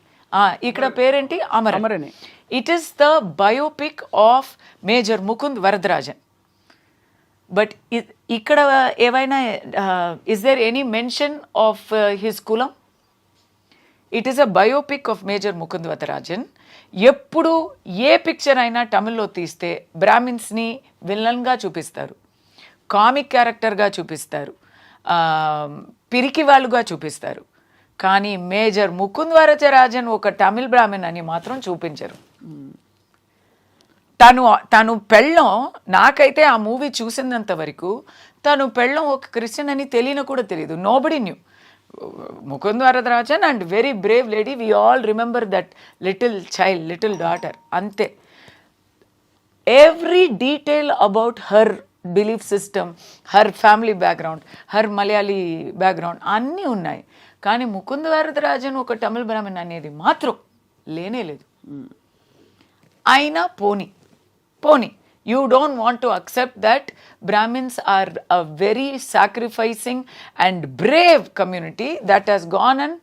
ఇక్కడ పేరేంటి? Amaran. It is the biopic of Major Mukund Varadarajan. But ikkada evaina is there any mention of his kulam? It is a biopic of Major Mukund Varadarajan. ఎప్పుడు ఏ పిక్చర్ అయినా తమిళ్లో తీస్తే బ్రాహ్మిన్స్ని విలన్గా చూపిస్తారు, కామిక్ క్యారెక్టర్గా చూపిస్తారు, పిరికి వాళ్ళుగా చూపిస్తారు. కానీ మేజర్ ముకుంద్ వరదరాజన్ ఒక తమిళ్ బ్రాహ్మణ్ అని మాత్రం చూపించరు. తను పెళ్ళం, నాకైతే ఆ మూవీ చూసినంత వరకు తను పెళ్ళం ఒక క్రిస్టియన్ అని తెలియని కూడా తెలియదు. Nobody knew. Mukund Varadarajan and very brave lady. We all remember that little child, little daughter, అంతే. Every detail about her belief system, her family background, her Malayali background అన్నీ ఉన్నాయి. కానీ ముకుంద్ వరదరాజన్ ఒక తమిళ్ బ్రాహ్మణ్ అనేది మాత్రం లేనే లేదు. అయినా పోనీ you don't want to accept that Brahmins are a very sacrificing and brave community that has gone and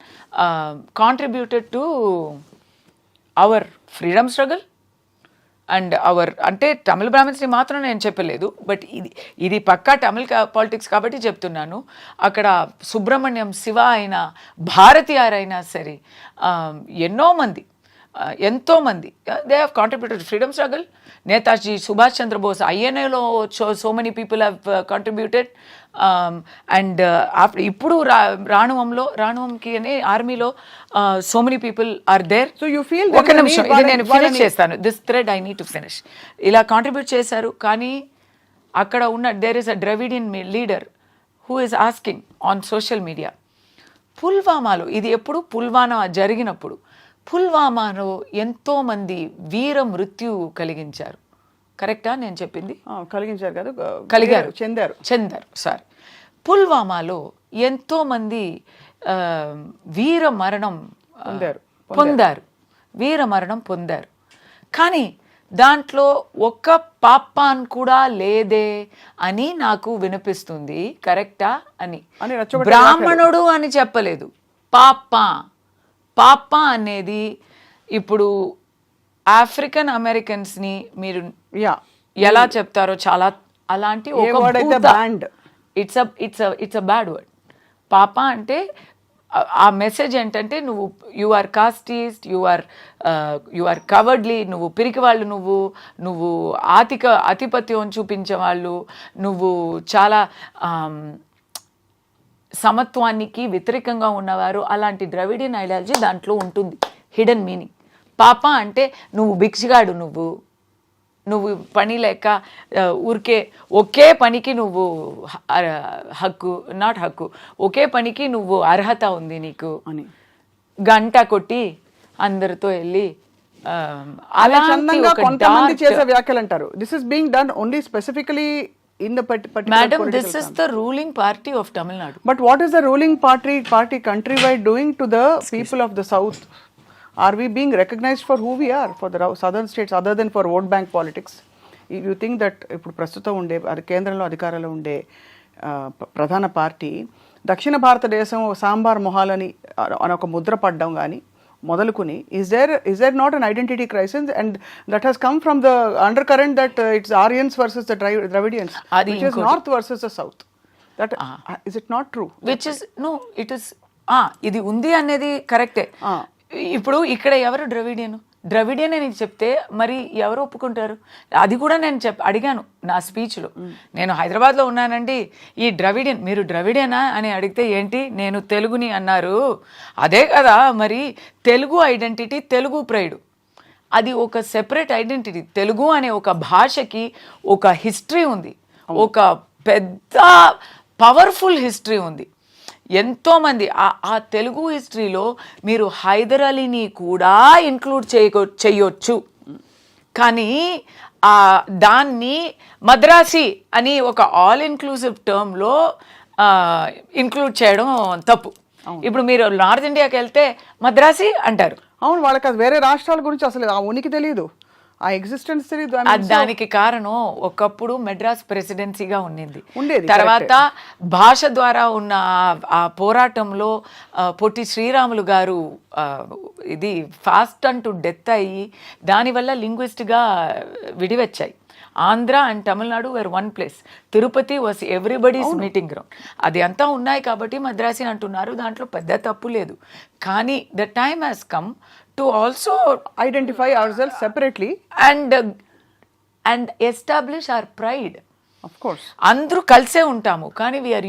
contributed to our freedom struggle and our, అంటే తమిళ బ్రాహ్మిన్స్ని మాత్రం నేను చెప్పలేదు, బట్ ఇది పక్కా తమిళ పాలిటిక్స్ కాబట్టి చెప్తున్నాను. అక్కడ సుబ్రహ్మణ్యం శివ అయినా భారతీయార్ అయినా సరే ఎంతోమంది they have contributed freedom struggle. Netaji Subhash Chandrabose, ఐఎన్ఏలో so many people have contributed. And ఇప్పుడు రాణువంకి అనే ఆర్మీలో so many people are there. So you feel, ఒక నిమిషం, ఇది నేను ఫినిష్ చేస్తాను, this thread I need to finish. ఇలా కాంట్రిబ్యూట్ చేశారు. కానీ అక్కడ ఉన్న there is a Dravidian leader who is asking on social media, పుల్వామాలో, ఇది ఎప్పుడు పుల్వామా జరిగినప్పుడు, పుల్వామాలో ఎంతోమంది వీర మృత్యు కలిగించారు. కరెక్టా నేను చెప్పింది? కలిగించారు కాదు, చెందారు. సారీ, పుల్వామాలో ఎంతోమంది వీర మరణం పొందారు. కానీ దాంట్లో ఒక్క పాపాన్ కూడా లేదే అని నాకు వినిపిస్తుంది. కరెక్టా అని? బ్రాహ్మణుడు అని చెప్పలేదు, పాప అనేది. ఇప్పుడు ఆఫ్రికన్ అమెరికన్స్ని మీరు ఎలా చెప్తారో చాలా అలాంటి ఇట్స్ అ బ్యాడ్ వర్డ్. పాప అంటే ఆ మెసేజ్ ఏంటంటే నువ్వు you are కాస్టిస్ట్, you are cowardly, నువ్వు పిరికి వాళ్ళు, నువ్వు ఆధిపత్యం చూపించే వాళ్ళు, నువ్వు చాలా సమత్వానికి వ్యతిరేకంగా ఉన్నవారు. అలాంటి ద్రవిడియన్ ఐడియాలజీ దాంట్లో ఉంటుంది, హిడెన్ మీనింగ్. పాప అంటే నువ్వు భిక్షగాడు, నువ్వు పని లేక ఊరికే ఒకే పనికి నువ్వు ఒకే పనికి నువ్వు అర్హత ఉంది నీకు అని గంట కొట్టి అందరితో వెళ్ళి కొంతమంది చేసే వ్యాఖ్యలు అంటారు. This is being done only specifically in the particular Madam, political this is the ruling party of Tamil Nadu. But what is the ruling party countrywide doing to the people of the south? Are we being recognized for who we are for the southern states other than for vote bank politics? You think that ఇప్పుడు ప్రస్తుతం ఉండే కేంద్రంలో అధికారంలో ఉండే ప్రధాన పార్టీ దక్షిణ భారతదేశం సాంబార్ మొహాలని అని ఒక ముద్ర పడ్డం కానీ మొదలుకుని is there not an identity crisis and that has come from the undercurrent that it's Aryans versus the Dravidians, which is north versus the south. That is it not true? Which is no, it is ఇది ఉంది అనేది కరెక్టే. ఇప్పుడు ఇక్కడ ఎవరు ద్రవిడియన్ అని చెప్తే మరి ఎవరు ఒప్పుకుంటారు? అది కూడా నేను అడిగాను నా స్పీచ్లో. నేను హైదరాబాద్లో ఉన్నానండి, ఈ ద్రవిడియన్, మీరు ద్రవిడియనా అని అడిగితే ఏంటి నేను తెలుగుని అన్నారు. అదే కదా మరి తెలుగు ఐడెంటిటీ, తెలుగు ప్రైడ్, అది ఒక సెపరేట్ ఐడెంటిటీ. తెలుగు అనే ఒక భాషకి ఒక హిస్టరీ ఉంది, ఒక పెద్ద పవర్ఫుల్ హిస్టరీ ఉంది. ఎంతోమంది ఆ తెలుగు హిస్టరీలో మీరు హైదర్ అలీని కూడా ఇంక్లూడ్ చేయొచ్చు, కానీ దాన్ని మద్రాసి అని ఒక ఆల్ ఇన్క్లూసివ్ టర్మ్లో ఇంక్లూడ్ చేయడం తప్పు. ఇప్పుడు మీరు నార్త్ ఇండియాకి వెళ్తే మద్రాసి అంటారు. అవును, వాళ్ళకి అది వేరే రాష్ట్రాల గురించి అసలు ఆ ఉనికి తెలియదు, ఆ ఎగ్జిస్టెన్స్ తెలియదు. దానికి కారణం ఒకప్పుడు మెడ్రాస్ ప్రెసిడెన్సీగా ఉండేది. తర్వాత భాష ద్వారా ఉన్న ఆ పోరాటంలో పొట్టి శ్రీరాములు గారు ఇది ఫాస్ట్ అంటూ డెత్ అయ్యి దానివల్ల లింగ్విస్ట్గా విడివచ్చాయి. Andhra and Tamil Nadu were one place. Tirupati was everybody's meeting ground. అది అంతా ఉన్నాయి కాబట్టి మద్రాసి అంటున్నారు, దాంట్లో పెద్ద తప్పు లేదు. కానీ the time has come to also identify ourselves separately and establish our pride. Of course, అందరూ కలిసే ఉంటాము కానీ we are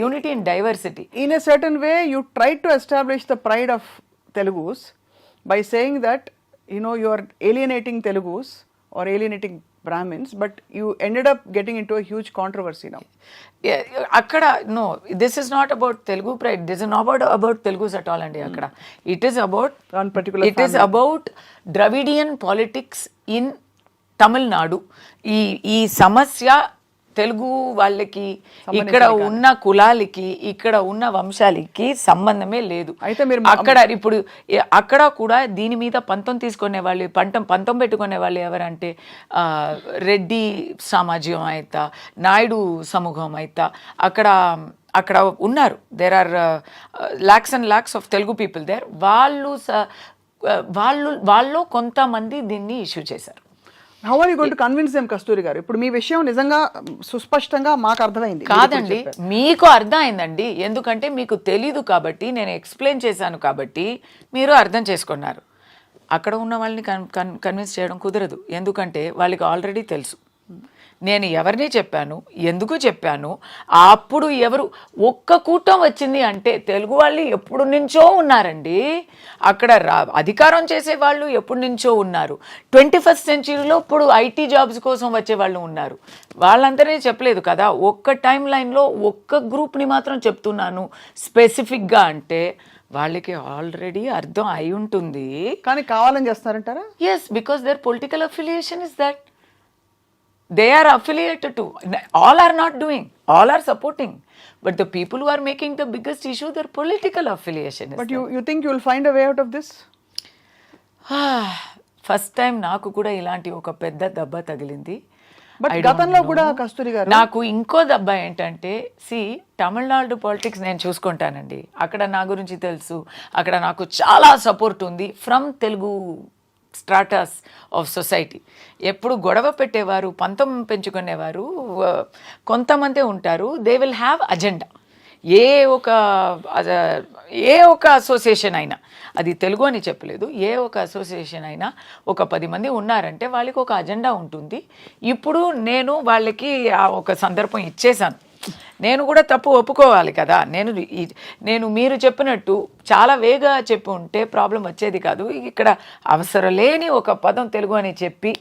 unity in diversity. In a certain way you try to establish the pride of Telugus by saying that you are alienating Telugus or alienating Brahmins, but you ended up getting into a huge controversy now. అక్కడ no, this is not about Telugu pride, this is not about Telugus at all అండి. అక్కడ it is about one particular it family. Is about Dravidian politics in Tamil Nadu. ఈ సమస్య తెలుగు వాళ్ళకి, ఇక్కడ ఉన్న కులాలకి, ఇక్కడ ఉన్న వంశాలకి సంబంధమే లేదు. అయితే మీరు ఇప్పుడు అక్కడ కూడా దీని మీద పంతం తీసుకునే వాళ్ళు, పంతం పెట్టుకునే వాళ్ళు ఎవరంటే రెడ్డి సమాజం అయితా, నాయుడు సమూహం అయితా అక్కడ ఉన్నారు. There are lots and lots of Telugu people there. వాళ్ళు కొంతమంది దీన్ని ఇష్యూ చేశారు. How are you going to convince them, కస్తూరి గారు? ఇప్పుడు మీ విషయం నిజంగా సుస్పష్టంగా మాకు అర్థమైంది. కాదండి, మీకు అర్థమైందండి, ఎందుకంటే మీకు తెలీదు కాబట్టి నేను ఎక్స్ప్లెయిన్ చేశాను కాబట్టి మీరు అర్థం చేసుకున్నారు. అక్కడ ఉన్న వాళ్ళని కన్విన్స్ చేయడం కుదరదు, ఎందుకంటే వాళ్ళకి ఆల్రెడీ తెలుసు నేను ఎవరిని చెప్పాను, ఎందుకు చెప్పాను. అప్పుడు ఒక్క కూటం వచ్చింది అంటే తెలుగు వాళ్ళు ఎప్పుడు నుంచో ఉన్నారండి. అక్కడ అధికారం చేసే వాళ్ళు ఎప్పుడు నుంచో ఉన్నారు. 21st సెంచరీలో ఇప్పుడు ఐటీ జాబ్స్ కోసం వచ్చే వాళ్ళు ఉన్నారు. వాళ్ళందరినీ చెప్పలేదు కదా, ఒక్క టైం లైన్లో ఒక్క గ్రూప్ని మాత్రం చెప్తున్నాను స్పెసిఫిక్గా. అంటే వాళ్ళకి ఆల్రెడీ అర్థం అయి ఉంటుంది, కానీ కావాలని చేస్తారంటారా? Yes, because their political affiliation is that. They are affiliated to. All are not doing. All are supporting. But the people who are making the biggest issue, their political affiliation is. But you think you will find a way out of this? First time నాకు కూడా ఇలాంటి ఒక పెద్ద దెబ్బ తగిలింది. బట్ గతంలో కూడా కస్తూరి గారు నాకు ఇంకో దెబ్బ ఏంటంటే, తమిళనాడు పాలిటిక్స్ నేను చూసుకుంటానండి. అక్కడ నా గురించి తెలుసు, అక్కడ నాకు చాలా సపోర్ట్ ఉంది from Telugu stratas of society. ఎప్పుడు గొడవ పెట్టేవారు, పంతం పెంచుకునేవారు కొంతమంది ఉంటారు. They will have agenda. ఏ ఒక అసోసియేషన్ అయినా, అది తెలుగు అని చెప్పలేదు, ఏ ఒక అసోసియేషన్ అయినా ఒక 10 మంది ఉన్నారంటే వాళ్ళకి ఒక అజెండా ఉంటుంది. ఇప్పుడు నేను వాళ్ళకి ఒక సందర్భం ఇచ్చేసాను. నేను కూడా తప్పు ఒప్పుకోవాలి కదా. నేను మీరు చెప్పినట్టు చాలా వేగా చెప్పి ఉంటే ప్రాబ్లం వచ్చేది కాదు. ఇక్కడ అవసరం లేని ఒక పదం తెలుగు అని చెప్పి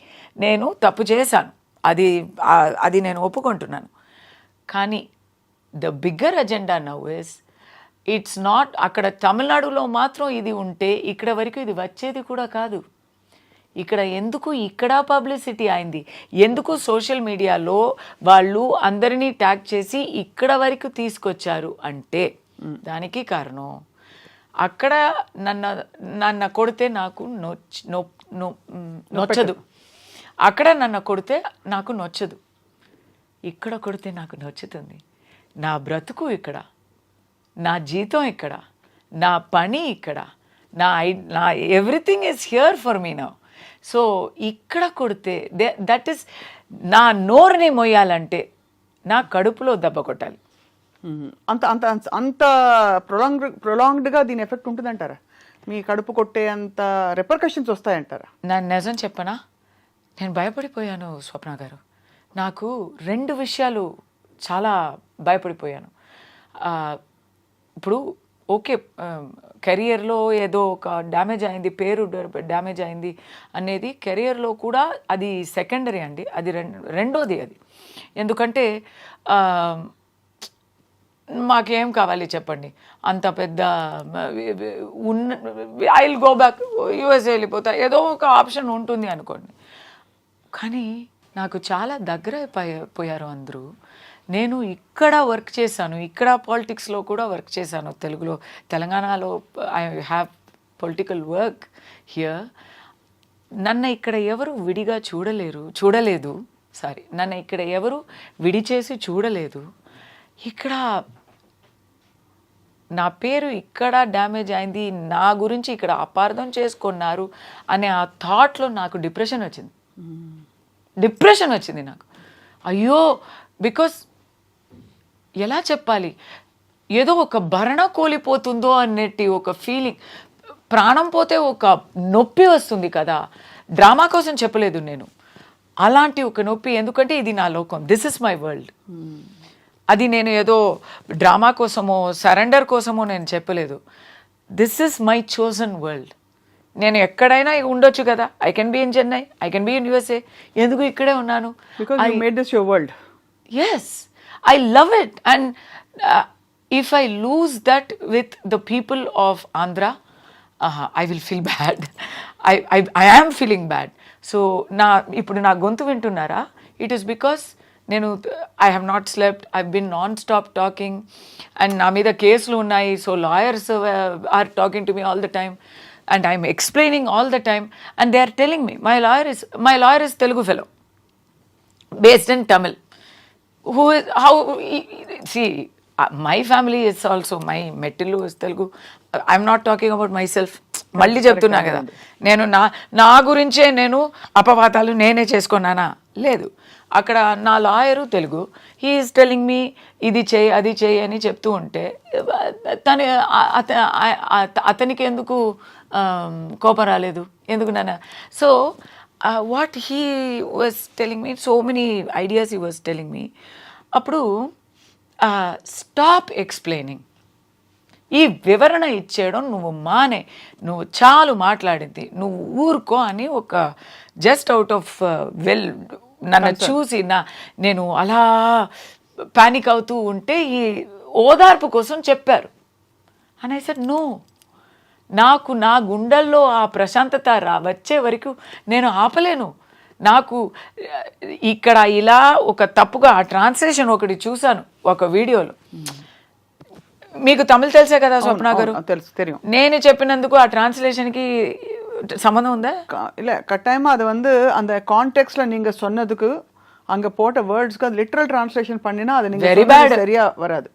నేను తప్పు చేశాను, అది నేను ఒప్పుకుంటున్నాను. కానీ the bigger agenda now is it's not అక్కడ తమిళనాడులో మాత్రం ఇది ఉంటే ఇక్కడ వరకు ఇది వచ్చేది కూడా కాదు. ఇక్కడ ఎందుకు ఇక్కడ పబ్లిసిటీ అయింది, ఎందుకు సోషల్ మీడియాలో వాళ్ళు అందరినీ ట్యాగ్ చేసి ఇక్కడ వరకు తీసుకొచ్చారు అంటే దానికి కారణం అక్కడ నన్ను కొడితే నాకు నొచ్చదు, అక్కడ నన్ను కొడితే నాకు నొచ్చదు, ఇక్కడ కొడితే నాకు నచ్చుతుంది. నా బ్రతుకు ఇక్కడ, నా జీతం ఇక్కడ, నా పని ఇక్కడ, నా everything is here for me now. So ఇక్కడ కొడితే దట్ ఈస్ నా నోరుని మోయాలంటే నా కడుపులో దెబ్బ కొట్టాలి. అంత అంత అంత ప్రొలాంగ్డ్గా దీని ఎఫెక్ట్ ఉంటుందంటారా? మీ కడుపు కొట్టే అంత రిపర్కషన్స్ వస్తాయంటారా? నా నిజం చెప్పనా, నేను భయపడిపోయాను స్వప్న గారు. నాకు 2 విషయాలు చాలా భయపడిపోయాను. ఇప్పుడు ఓకే, కెరియర్లో ఏదో ఒక డ్యామేజ్ అయింది, పేరు డ్యామేజ్ అయింది అనేది కెరియర్లో కూడా అది సెకండరీ అండి, అది రెండోది అది. ఎందుకంటే మాకేం కావాలి చెప్పండి, అంత పెద్ద I will go back, USA వెళ్ళిపోతా, ఏదో ఒక ఆప్షన్ ఉంటుంది అనుకోండి. కానీ నాకు చాలా దగ్గర అయిపోయారు అందరూ. నేను ఇక్కడ వర్క్ చేశాను, ఇక్కడ పాలిటిక్స్లో కూడా వర్క్ చేశాను, తెలంగాణలో I have political work here. నన్ను ఇక్కడ ఎవరు విడిగా చూడలేదు, నన్ను ఇక్కడ ఎవరు విడి చేసి చూడలేదు. ఇక్కడ నా పేరు ఇక్కడ డ్యామేజ్ అయింది, నా గురించి ఇక్కడ అపార్థం చేసుకున్నారు అనే ఆ థాట్లో నాకు డిప్రెషన్ వచ్చింది నాకు. అయ్యో, బికాస్ ఎలా చెప్పాలి, ఏదో ఒక భరణ కోల్పోతుందో అన్నట్టు ఒక ఫీలింగ్, ప్రాణం పోతే ఒక నొప్పి వస్తుంది కదా. డ్రామా కోసం చెప్పలేదు నేను, అలాంటి ఒక నొప్పి. ఎందుకంటే ఇది నా లోకం, దిస్ ఇస్ మై వరల్డ్. అది నేను ఏదో డ్రామా కోసమో సరెండర్ కోసమో నేను చెప్పలేదు. This is my chosen world. నేను ఎక్కడైనా ఉండొచ్చు కదా, I can be in Chennai, I can be in USA, ఎందుకు ఇక్కడే ఉన్నాను? Because you made this your world. Yes, I love it. And if I lose that with the people of Andhra, I will feel bad. I am feeling bad. So ఇప్పుడు నా గొంతు వింటున్నారా? It is because I have not slept, I've been non-stop talking, and నా మీద కేసులు ఉన్నాయి. So lawyers are talking to me all the time, and I'm explaining all the time, and they are telling me my lawyer is Telugu fellow based in Tamil. My family is also, my Mettilu is Telugu. I'm not talking about myself. మళ్ళీ చెప్తున్నా కదా, నేను నా గురించే నేను అపవాదాలు నేనే చేసుకున్నానా? లేదు. అక్కడ నా lawyer Telugu, he is telling me ఇది చేయి అది చేయి అని చెప్తూ ఉంటే అతనికి ఎందుకు కోపం రాలేదు? ఎందుకు నాన్న? So what he was telling me, so many ideas he was telling me. అప్పుడు స్టాప్ ఎక్స్ప్లెయినింగ్, ఈ వివరణ ఇచ్చేయడం నువ్వు మానే, నువ్వు చాలు మాట్లాడింది, నువ్వు ఊరుకో అని ఒక జస్ట్ అవుట్ ఆఫ్ నన్ను చూసి నేను అలా పానిక్ అవుతూ ఉంటే ఈ ఓదార్పు కోసం చెప్పారు. అని ఐ సెడ్ నో, నాకు నా గుండెల్లో ఆ ప్రశాంతత వచ్చే వరకు నేను ఆపలేను. నాకు ఇక్కడ ఇలా ఒక తప్పుగా ఆ ట్రాన్స్లేషన్ ఒకటి చూశాను ఒక వీడియోలో. మీకు తమిళ్ తెలుసే కదా స్వప్న గారు? தெரியும். నేను చెప్పినందుకు ఆ ట్రాన్స్లేషన్కి சம்மந்தம் உண்டா? இல்லை, கட்டாயமாக அது வந்து அந்த கான்டெக்ஸ்டில் நீங்கள் சொன்னதுக்கு அங்கே போட்ட வேர்ட்ஸ்க்கு அது லிட்ரல் டிரான்ஸ்லேஷன் பண்ணினா அது நீங்கள் சரியாக வராது,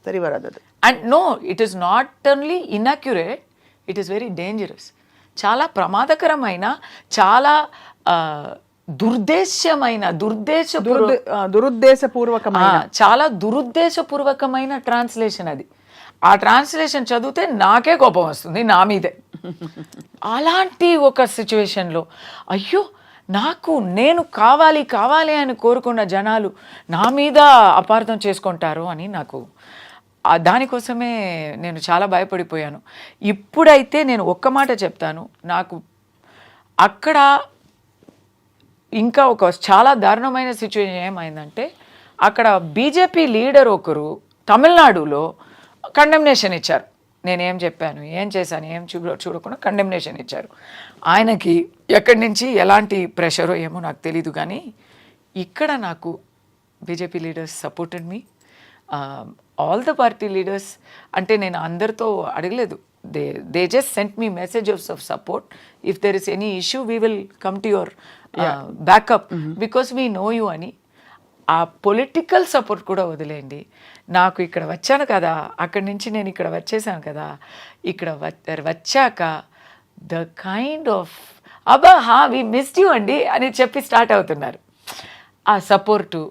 சரி வராது அது. And no, it is not only inaccurate, it is very dangerous. చాలా ప్రమాదకరమైన, చాలా దురుద్దేశపూర్వకమైన చాలా దురుద్దేశపూర్వకమైన ట్రాన్స్లేషన్ అది. ఆ ట్రాన్స్లేషన్ చదివితే నాకే కోపం వస్తుంది, నా మీదే. అలాంటి ఒక సిచ్యువేషన్లో అయ్యో, నేను కావాలి అని కోరుకున్న జనాలు నా మీద అపార్థం చేసుకుంటారు అని నాకు దానికోసమే నేను చాలా భయపడిపోయాను. ఇప్పుడైతే నేను ఒక్క మాట చెప్తాను, నాకు అక్కడ ఇంకా ఒక చాలా దారుణమైన సిచ్యువేషన్ ఏమైందంటే, అక్కడ బీజేపీ లీడర్ ఒకరు తమిళనాడులో కండెమ్నేషన్ ఇచ్చారు నేనేం చెప్పాను, ఏం చేశాను, ఏం చూడకుండా కండెమ్నేషన్ ఇచ్చారు. ఆయనకి ఎక్కడి నుంచి ఎలాంటి ప్రెషరో ఏమో నాకు తెలీదు, కానీ ఇక్కడ నాకు BJP leaders supported me, all the party leaders. అంటే నేను అందరితో అడగలేదు, they just sent me messages of support. If there is any issue we will come to your backup because we know you అని. ఆ పొలిటికల్ సపోర్ట్ కూడా వదిలేయండి, నాకు ఇక్కడ వచ్చాను కదా, అక్కడి నుంచి నేను ఇక్కడ వచ్చేసాను కదా, ఇక్కడ వచ్చాక the kind of we missed you అండి అని చెప్పి స్టార్ట్ అవుతున్నారు ఆ సపోర్టు.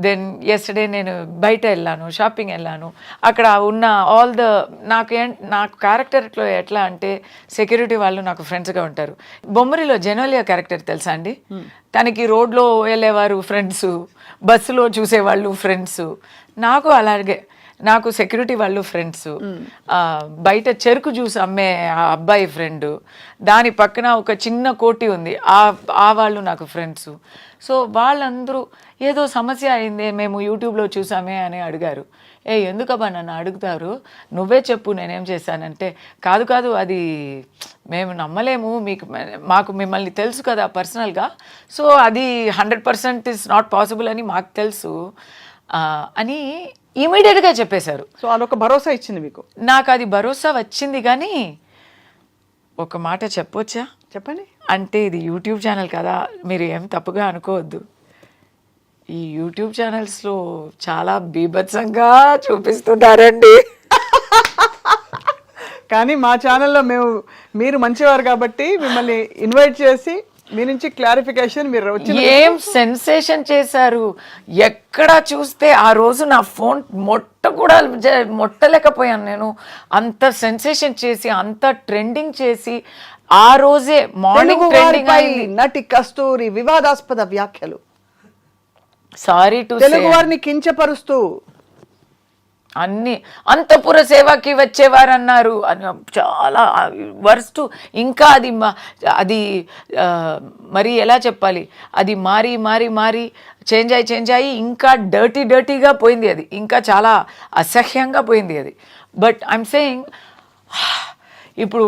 దెన్ ఎస్టర్డే నేను బయట వెళ్ళాను, షాపింగ్ వెళ్ళాను, అక్కడ ఉన్న ఆల్ ద నాకు క్యారెక్టర్లో ఎట్లా అంటే సెక్యూరిటీ వాళ్ళు నాకు ఫ్రెండ్స్గా ఉంటారు. బొమ్మరిలో జెనోలియా క్యారెక్టర్ తెలుసా అండి? తనకి రోడ్లో వెళ్ళేవారు ఫ్రెండ్స్, బస్సులో చూసేవాళ్ళు ఫ్రెండ్స్, నాకు అలాగే నాకు సెక్యూరిటీ వాళ్ళు ఫ్రెండ్స్, బయట చెరుకు జ్యూస్ అమ్మే ఆ అబ్బాయి ఫ్రెండ్, దాని పక్కన ఒక చిన్న కోటి ఉంది ఆ వాళ్ళు నాకు ఫ్రెండ్స్. సో వాళ్ళందరూ ఏదో సమస్య అయిందే మేము యూట్యూబ్లో చూసామే అని అడిగారు. ఎందుకబ్బా నన్ను అడుగుతారు, నువ్వే చెప్పు నేనేం చేశానంటే, కాదు అది మేము నమ్మలేము, మాకు మిమ్మల్ని తెలుసు కదా పర్సనల్గా, సో అది 100% ఇస్ నాట్ పాసిబుల్ అని మాకు తెలుసు అని ఇమీడియట్గా చెప్పేశారు. సో అదొక భరోసా ఇచ్చింది మీకు? నాకు అది భరోసా వచ్చింది, కానీ ఒక మాట చెప్పొచ్చా? చెప్పండి. అంటే ఇది యూట్యూబ్ ఛానల్ కదా, మీరు ఏం తప్పుగా అనుకోవద్దు. ఈ యూట్యూబ్ ఛానల్స్లో చాలా బీభత్సంగా చూపిస్తున్నారండి. కానీ మా ఛానల్లో మీరు మంచివారు కాబట్టి మిమ్మల్ని ఇన్వైట్ చేసి మీ నుంచి క్లారిఫికేషన్ మీరు వచ్చి ఏం సెన్సేషన్ చేశారు. ఎక్కడ చూస్తే ఆ రోజు నా ఫోన్ మొట్టలేకపోయాను నేను. అంత సెన్సేషన్ చేసి అంత ట్రెండింగ్ చేసి ఆ రోజే మార్నింగ్ ట్రెండింగ్ అయింది. నటి కస్తూరి వివాదాస్పద వ్యాఖ్యలు, సారీ టు తెలుగు వారిని కించపరుస్తూ అన్ని అంతఃపుర సేవకి వచ్చేవారన్నారు, చాలా వర్స్ట్. ఇంకా అది మరి ఎలా చెప్పాలి, అది మారి చేంజ్ అయ్యి ఇంకా డర్టీగా పోయింది. అది ఇంకా చాలా అసహ్యంగా పోయింది అది. బట్ ఐఎమ్ సేయింగ్ ఇప్పుడు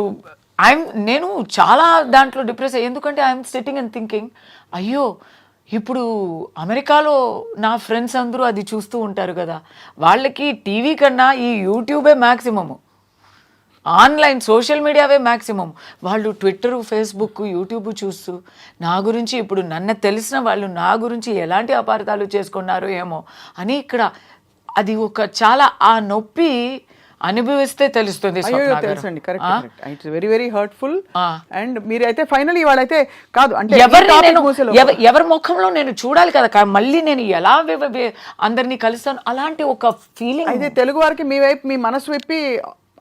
నేను చాలా దాంట్లో డిప్రెస్ అయ్యి, ఎందుకంటే ఐఎమ్ సిట్టింగ్ అండ్ థింకింగ్, అయ్యో ఇప్పుడు అమెరికాలో నా ఫ్రెండ్స్ అందరూ అది చూస్తూ ఉంటారు కదా, వాళ్ళకి టీవీ కన్నా ఈ యూట్యూబే మ్యాక్సిమము, ఆన్లైన్ సోషల్ మీడియావే మ్యాక్సిమం. వాళ్ళు ట్విట్టర్, ఫేస్బుక్, యూట్యూబ్ చూస్తూ నా గురించి ఇప్పుడు నన్ను తెలిసిన వాళ్ళు నా గురించి ఎలాంటి అపార్థాలు చేసుకున్నారో ఏమో అని ఇక్కడ అది ఒక చాలా ఆ నొప్పి అనుభవిస్తే తెలుస్తుంది. తెలుసండి, correct. It's very very hurtful. And మీరైతే ఫైనల్లీ వాళ్ళైతే కాదు అంటే ఎవరి ముఖంలో నేను చూడాలి కదా, మళ్ళీ నేను ఎలా అందరినీ కలుస్తాను, అలాంటి ఒక ఫీలింగ్. అయితే తెలుగు వారికి మీ వైపు మీ మనసు విప్పి,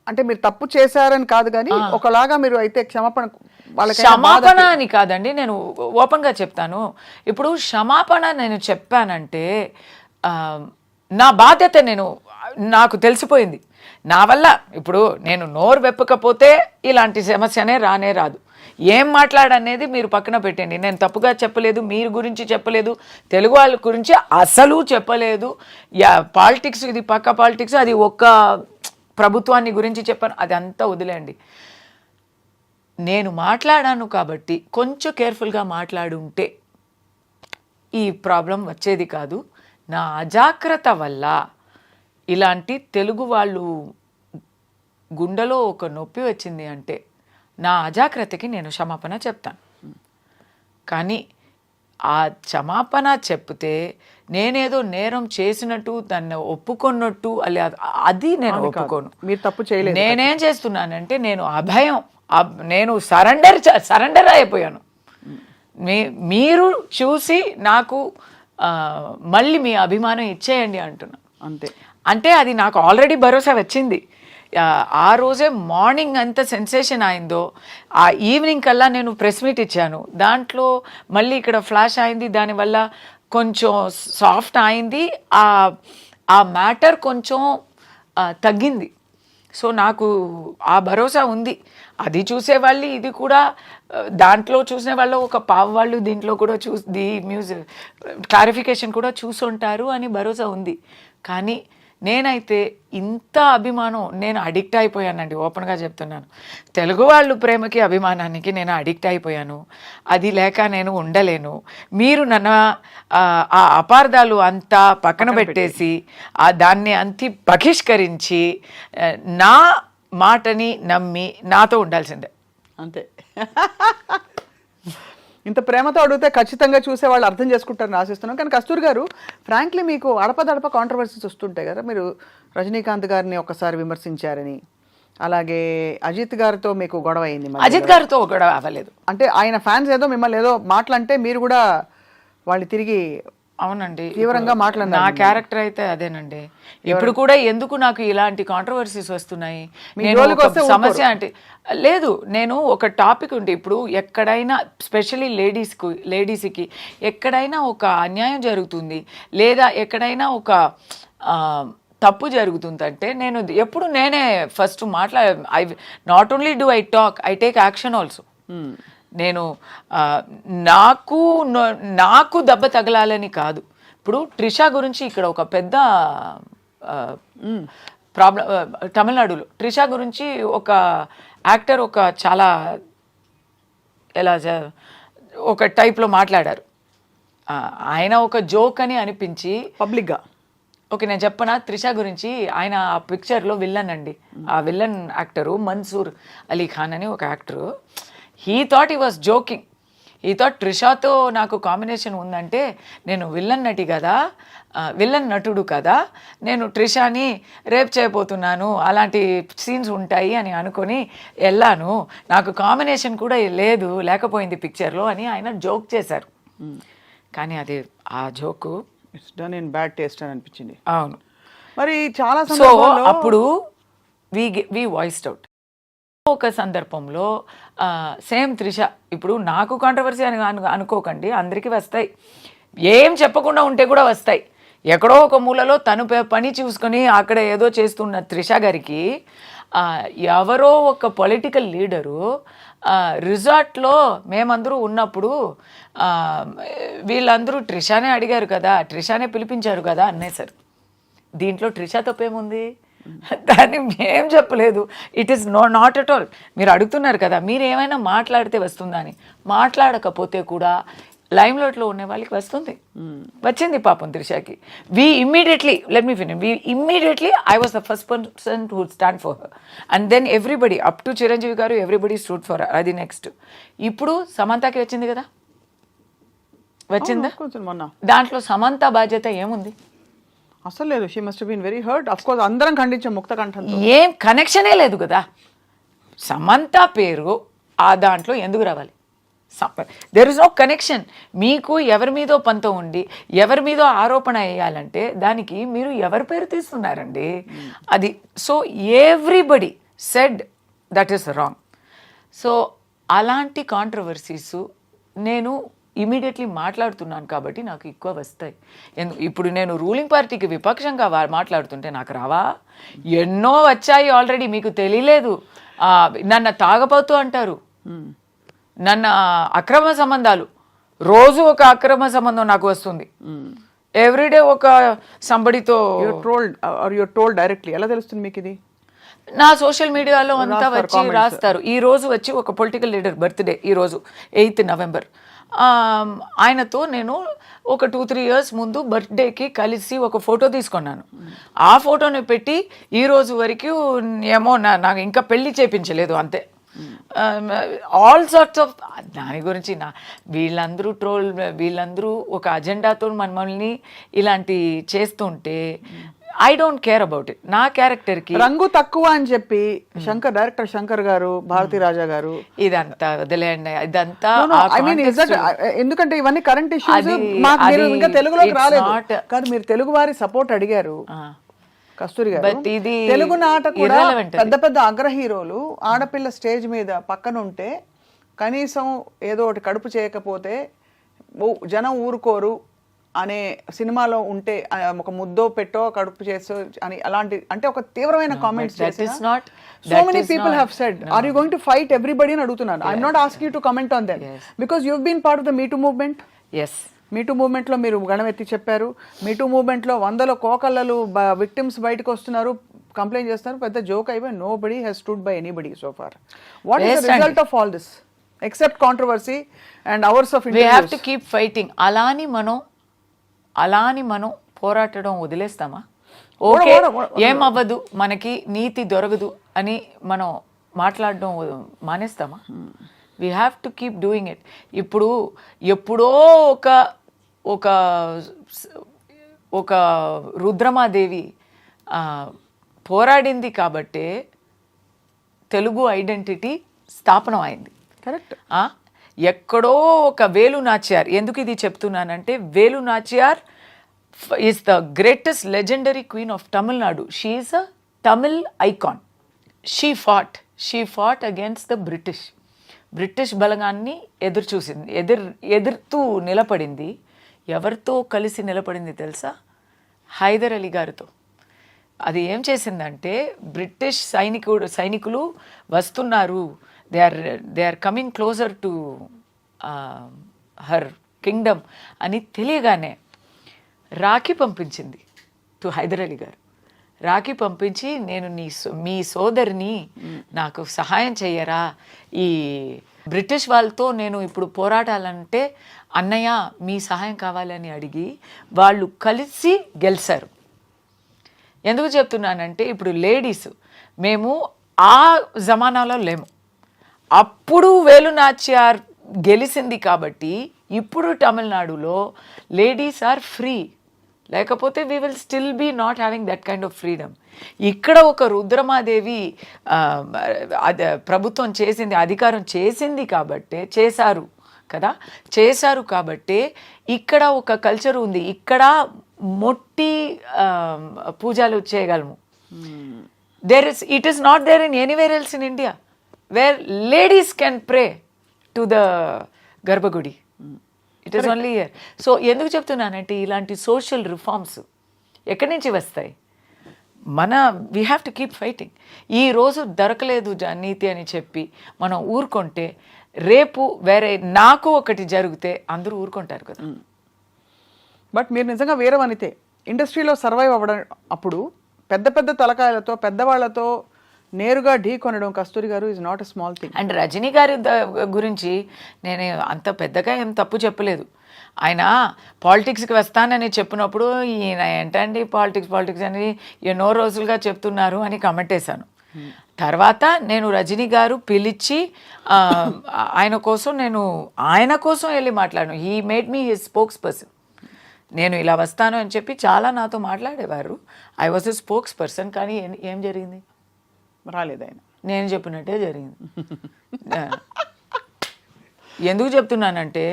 అంటే మీరు తప్పు చేశారని కాదు కానీ ఒకలాగా మీరు అయితే క్షమాపణ అని కాదండి, నేను ఓపెన్ గా చెప్తాను. ఇప్పుడు క్షమాపణ నేను చెప్పానంటే నా బాధ్యత, నాకు తెలిసిపోయింది నా వల్ల. ఇప్పుడు నేను నోరు వెప్పకపోతే ఇలాంటి సమస్యనే రాదు. ఏం మాట్లాడనేది మీరు పక్కన పెట్టండి, నేను తప్పుగా చెప్పలేదు, మీరు గురించి చెప్పలేదు, తెలుగు వాళ్ళ గురించి అసలు చెప్పలేదు. పాలిటిక్స్, ఇది పక్క పాలిటిక్స్, అది ఒక్క ప్రభుత్వాన్ని గురించి చెప్పాను, అది అంతా వదిలేండి. నేను మాట్లాడాను కాబట్టి కొంచెం కేర్ఫుల్గా మాట్లాడుంటే ఈ ప్రాబ్లం వచ్చేది కాదు. నా అజాగ్రత్త వల్ల ఇలాంటి తెలుగు వాళ్ళు గుండెలో ఒక నొప్పి వచ్చింది అంటే నా అజాగ్రత్తకి నేను క్షమాపణ చెప్తాను. కానీ ఆ క్షమాపణ చెప్తే నేనేదో నేరం చేసినట్టు దాన్ని ఒప్పుకున్నట్టు అది నేను ఒప్పుకోను. మీరు తప్పు చేయలేదు. నేనేం చేస్తున్నానంటే నేను సరెండర్ అయిపోయాను. మీరు చూసి నాకు మళ్ళీ మీ అభిమానం ఇచ్చేయండి అంటున్నా. అంటే అది నాకు ఆల్రెడీ భరోసా వచ్చింది. ఆ రోజే మార్నింగ్ అంత సెన్సేషన్ అయిందో ఆ ఈవినింగ్ కల్లా నేను ప్రెస్ మీట్ ఇచ్చాను, దాంట్లో మళ్ళీ ఇక్కడ ఫ్లాష్ అయింది, దానివల్ల కొంచెం సాఫ్ట్ అయింది, ఆ మ్యాటర్ కొంచెం తగ్గింది. సో నాకు ఆ భరోసా ఉంది. అది చూసేవాళ్ళు ఇది కూడా, దాంట్లో చూసిన వాళ్ళు ఒక పావు వాళ్ళు దీంట్లో కూడా క్లారిఫికేషన్ కూడా చూసుంటారు అని భరోసా ఉంది. కానీ నేనైతే ఇంత అభిమానం నేను అడిక్ట్ అయిపోయానండి, ఓపెన్గా చెప్తున్నాను. తెలుగు వాళ్ళు ప్రేమకి అభిమానానికి నేను అడిక్ట్ అయిపోయాను. అది లేక నేను ఉండలేను. మీరు నన్ను ఆ అపార్థాలు అంతా పక్కన పెట్టేసి దాన్ని అంతి బహిష్కరించి నా మాటని నమ్మి నాతో ఉండాల్సిందే. అంతే. ఇంత ప్రేమతో అడిగితే ఖచ్చితంగా చూసే వాళ్ళు అర్థం చేసుకుంటారని ఆశిస్తున్నాం. కానీ కస్తూరి గారు, ఫ్రాంక్లీ మీకు అడపదడప కాంట్రవర్సీస్ వస్తుంటాయి కదా. మీరు రజనీకాంత్ గారిని ఒకసారి విమర్శించారని, అలాగే అజిత్ గారితో మీకు గొడవ అయింది. అజిత్ గారితో గొడవ అవ్వలేదు. అంటే ఆయన ఫ్యాన్స్ ఏదో మిమ్మల్ని ఏదో మాటలంటే మీరు కూడా వాళ్ళు తిరిగి అవునండి తీవ్రంగా మాట్లాడినారు. నా క్యారెక్టర్ అయితే అదేనండి. ఇప్పుడు కూడా ఎందుకు నాకు ఇలాంటి కాంట్రవర్సీస్ వస్తున్నాయి, నేను ఒక సమస్య అంటే లేదు, నేను ఒక టాపిక్ ఉంటే ఇప్పుడు ఎక్కడైనా స్పెషల్లీ లేడీస్కి ఎక్కడైనా ఒక అన్యాయం జరుగుతుంది లేదా ఎక్కడైనా ఒక తప్పు జరుగుతుందంటే నేను ఎప్పుడు నేనే first I not only do I talk, I take action also. నేను నాకు దెబ్బ తగలాలని కాదు. ఇప్పుడు ట్రిషా గురించి ఇక్కడ ఒక పెద్ద ప్రాబ్లం, తమిళనాడులో ట్రిషా గురించి ఒక యాక్టర్ ఒక చాలా ఒక టైప్లో మాట్లాడారు. ఆయన ఒక జోక్ అని అనిపించి పబ్లిక్గా. ఓకే, నేను చెప్పనా త్రిషా గురించి? ఆయన ఆ పిక్చర్లో విల్లన్ అండి. ఆ విల్లన్ యాక్టరు మన్సూర్ అలీ ఖాన్ అని ఒక actor. He thought he was joking. ఈ థాట్ ట్రిషాతో నాకు కాంబినేషన్ ఉందంటే నేను విల్లన్ నటి కదా, విల్లన్ నటుడు కదా, నేను ట్రిషాని రేప్ చేయబోతున్నాను, అలాంటి సీన్స్ ఉంటాయి అని అనుకొని వెళ్ళాను, నాకు కాంబినేషన్ కూడా లేకపోయింది పిక్చర్లో అని ఆయన జోక్ చేశారు. కానీ అది ఆ joke it's done in bad taste అని అనిపించింది. అవును, మరి చాలా అప్పుడు వి వాయిస్డ్ అవుట్. ఒక సందర్భంలో సేమ్ త్రిష, ఇప్పుడు నాకు కాంట్రవర్సీ అని అనుకోకండి, అందరికీ వస్తాయి, ఏం చెప్పకుండా ఉంటే కూడా వస్తాయి. ఎక్కడో ఒక మూలలో తను పని చూసుకొని అక్కడ ఏదో చేస్తున్న త్రిష గారికి ఎవరో ఒక పొలిటికల్ లీడరు రిసార్ట్లో మేమందరూ ఉన్నప్పుడు వీళ్ళందరూ ట్రిషానే అడిగారు కదా, ట్రిషానే పిలిపించారు కదా అనేసారు. దీంట్లో ట్రిషా తప్పేముంది? దాన్ని ఏం చెప్పలేదు. It is not at all. మీరు అడుగుతున్నారు కదా, మీరు ఏమైనా మాట్లాడితే వస్తుందా అని. మాట్లాడకపోతే కూడా లైమ్లైట్లో ఉండే వాళ్ళకి వస్తుంది, వచ్చింది పాపం త్రిషాకి. I was the first person to stand for her and then everybody up to Chiranjeevi garu everybody stood for her. అది నెక్స్ట్. ఇప్పుడు సమంతకి వచ్చింది కదా, వచ్చిందా? దాంట్లో సమంత బాధ్యత ఏముంది? అసలు లేదు. She must been very hurt. Of course అందరం ఖండించాం ముక్త కంఠంతో. ఏం కనెక్షనే లేదు కదా. సమంత పేరు ఆ దాంట్లో ఎందుకు రావాలి? There is no connection. మీకు ఎవరి మీదో పంతం ఉండి ఎవరి మీదో ఆరోపణ వేయాలంటే దానికి మీరు ఎవరి పేరు తీస్తున్నారండి? అది so everybody said that is wrong. So అలాంటి కాంట్రవర్సీస్ నేను ఇమీడియట్లీ మాట్లాడుతున్నాను కాబట్టి నాకు ఎక్కువ వస్తాయి. ఇప్పుడు నేను రూలింగ్ పార్టీకి విపక్షంగా మాట్లాడుతుంటే నాకు రావా? ఎన్నో వచ్చాయి ఆల్రెడీ, మీకు తెలియలేదు. నన్ను తాగపోతూ అంటారు, నన్ను అక్రమ సంబంధాలు, రోజు ఒక అక్రమ సంబంధం నాకు వస్తుంది. ఎవ్రీడే ఒక సంబడితో యూర్ టోల్డ్ డైరెక్ట్లీ. ఎలా తెలుస్తుంది మీకు ఇది? నా సోషల్ మీడియాలో అంతా వచ్చి రాస్తారు. ఈ రోజు వచ్చి ఒక పొలిటికల్ లీడర్ బర్త్డే, ఈరోజు 8th November. ఆయనతో నేను ఒక 2-3 years ముందు బర్త్డేకి కలిసి ఒక ఫోటో తీసుకున్నాను. ఆ ఫోటోని పెట్టి ఈ రోజు వరకు ఏమో నాకు ఇంకా పెళ్లి చేయించలేదు అంతే. ఆల్ సార్ట్స్ ఆఫ్ దాని గురించి వీళ్ళందరూ ఒక అజెండాతో మనల్ని ఇలాంటి చేస్తుంటే I don't care about it. నా క్యారెక్టర్కి రంగు తక్కువ అని చెప్పి డైరెక్టర్ శంకర్ గారు, భారతీ రాజా గారు ఇదంతా వదిలేయండి. ఇదంతా ఎందుకంటే ఇవన్నీ కరెంట్ ఇష్యూస్. ఇంకా తెలుగులోకి రాలేదు కాదు, మీరు తెలుగు వారి సపోర్ట్ అడిగారు కస్తూరి గారు. తెలుగు నాట కూడా పెద్ద పెద్ద అగ్ర హీరోలు ఆడపిల్ల స్టేజ్ మీద పక్కన ఉంటే కనీసం ఏదో ఒకటి కడుపు చేయకపోతే జనం ఊరుకోరు అనే సినిమాలో ఉంటే ఒక ముద్దో పెట్టో కడుపు చేసో అని అలాంటి అంటే ఒక తీవ్రమైన కామెంట్స్ చేసిన so many people have said are you going to fight everybody అని అడుగుతున్నాను. I'm not asking you to comment on them because you have been part of the me too movement. Yes, me too మూవ్మెంట్లో మీరు గణమెత్తి చెప్పారు. మీటూ మూవ్మెంట్లో వందల కోకళ్ళలు విక్టిమ్స్ బయటకు వస్తున్నారు, కంప్లైంట్ చేస్తున్నారు, పెద్ద జోక్ అయిపోయి nobody has stood by anybody so far. What is the result of all this except controversy and hours of we have to keep fighting. అలాని మనం పోరాటడం వదిలేస్తామా? ఓకే ఏమవ్వదు, మనకి నీతి దొరకదు అని మనం మాట్లాడడం మానేస్తామా? We have to keep doing it. ఇప్పుడు ఎప్పుడో ఒక రుద్రమాదేవి పోరాడింది కాబట్టే తెలుగు ఐడెంటిటీ స్థాపనం అయింది. కరెక్ట్. ఎక్కడో ఒక వేలు నాచియార్, ఎందుకు ఇది చెప్తున్నానంటే Velu Nachiyar is the greatest legendary queen of Tamil Nadu. She is a Tamil icon. She fought against the British బలగాన్ని ఎదుర్తూ నిలబడింది. ఎవరితో కలిసి నిలబడింది తెలుసా? హైదర్ అలీ గారితో. అది ఏం చేసిందంటే బ్రిటిష్ సైనికులు వస్తున్నారు, they are coming closer to her kingdom అని తెలియగానే రాఖీ పంపించింది టు హైదర్ అలీ గారు. రాఖీ పంపించి నేను మీ సోదరిని నాకు సహాయం చెయ్యరా, ఈ బ్రిటిష్ వాళ్ళతో నేను ఇప్పుడు పోరాటాలంటే అన్నయ్య మీ సహాయం కావాలని అడిగి వాళ్ళు కలిసి గెలిచారు. ఎందుకు చెప్తున్నానంటే ఇప్పుడు లేడీస్ మేము ఆ జమానాలో లేము. అప్పుడు వేలు నాచియార్ గెలిచింది కాబట్టి ఇప్పుడు తమిళనాడులో లేడీస్ ఆర్ ఫ్రీ. లేకపోతే we will still be not having that kind of freedom. ఇక్కడ ఒక రుద్రమాదేవి ప్రభుత్వం చేసింది, అధికారం చేసింది కాబట్టే చేశారు కాబట్టే ఇక్కడ ఒక కల్చర్ ఉంది. ఇక్కడ మొట్టి పూజలు చేయగలము. It is not there in anywhere else in India where ladies can pray to the garbhagudi. It is only here. So ఎందుకు చెప్తున్నానంటే ఇలాంటి సోషల్ రిఫార్మ్స్ ఎక్కడి నుంచి వస్తాయి? We have to keep fighting. ఈరోజు దొరకలేదు నీతి అని చెప్పి మనం ఊరుకుంటే రేపు వేరే నాకు ఒకటి జరిగితే అందరూ ఊరుకుంటారు కదా. బట్ మీరు నిజంగా వీరవనితే ఇండస్ట్రీలో సర్వైవ్ అవ్వడం అప్పుడు పెద్ద పెద్ద తలకాయలతో పెద్దవాళ్లతో నేరుగా ఢీ కొనడం కస్తూరి గారు is not a small thing. And Rajini గారి గురించి నేను అంత పెద్దగా ఏం తప్పు చెప్పలేదు. ఆయన పాలిటిక్స్కి వస్తానని చెప్పినప్పుడు ఈయన ఏంటండి పాలిటిక్స్ అని ఎన్నో రోజులుగా చెప్తున్నారు అని కమెంట్ వేశాను. తర్వాత నేను రజనీ గారు పిలిచి ఆయన కోసం వెళ్ళి మాట్లాడాను. He made me his spokes person. నేను ఇలా వస్తాను అని చెప్పి చాలా నాతో మాట్లాడేవారు. I was a spokes person. కానీ ఏం జరిగింది? రాలేదు ఆయన. నేను చెప్పినట్టే జరిగింది. ఎందుకు చెప్తున్నానంటే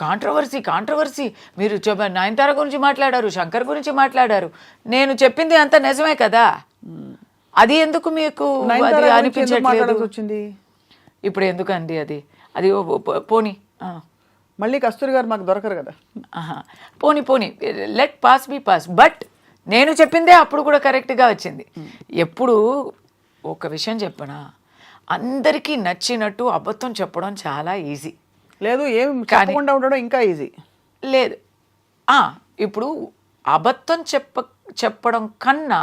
కాంట్రవర్సీ మీరు నయనతార గురించి మాట్లాడారు, శంకర్ గురించి మాట్లాడారు. నేను చెప్పింది అంత నిజమే కదా. అది ఎందుకు మీకు అనిపించట్లేదు? వచ్చింది ఇప్పుడు ఎందుకండి అది పోనీ మళ్ళీ కస్తూరి గారు మాకు దొరకరు కదా. పోనీ let pass be pass. But నేను చెప్పిందే అప్పుడు కూడా కరెక్ట్గా వచ్చింది. ఎప్పుడు ఒక విషయం చెప్పనా, అందరికీ నచ్చినట్టు అబద్ధం చెప్పడం చాలా ఈజీ. లేదు ఏం చెప్పకుండా ఉండడం ఇంకా ఈజీ లేదు. ఇప్పుడు అబద్ధం చెప్పడం కన్నా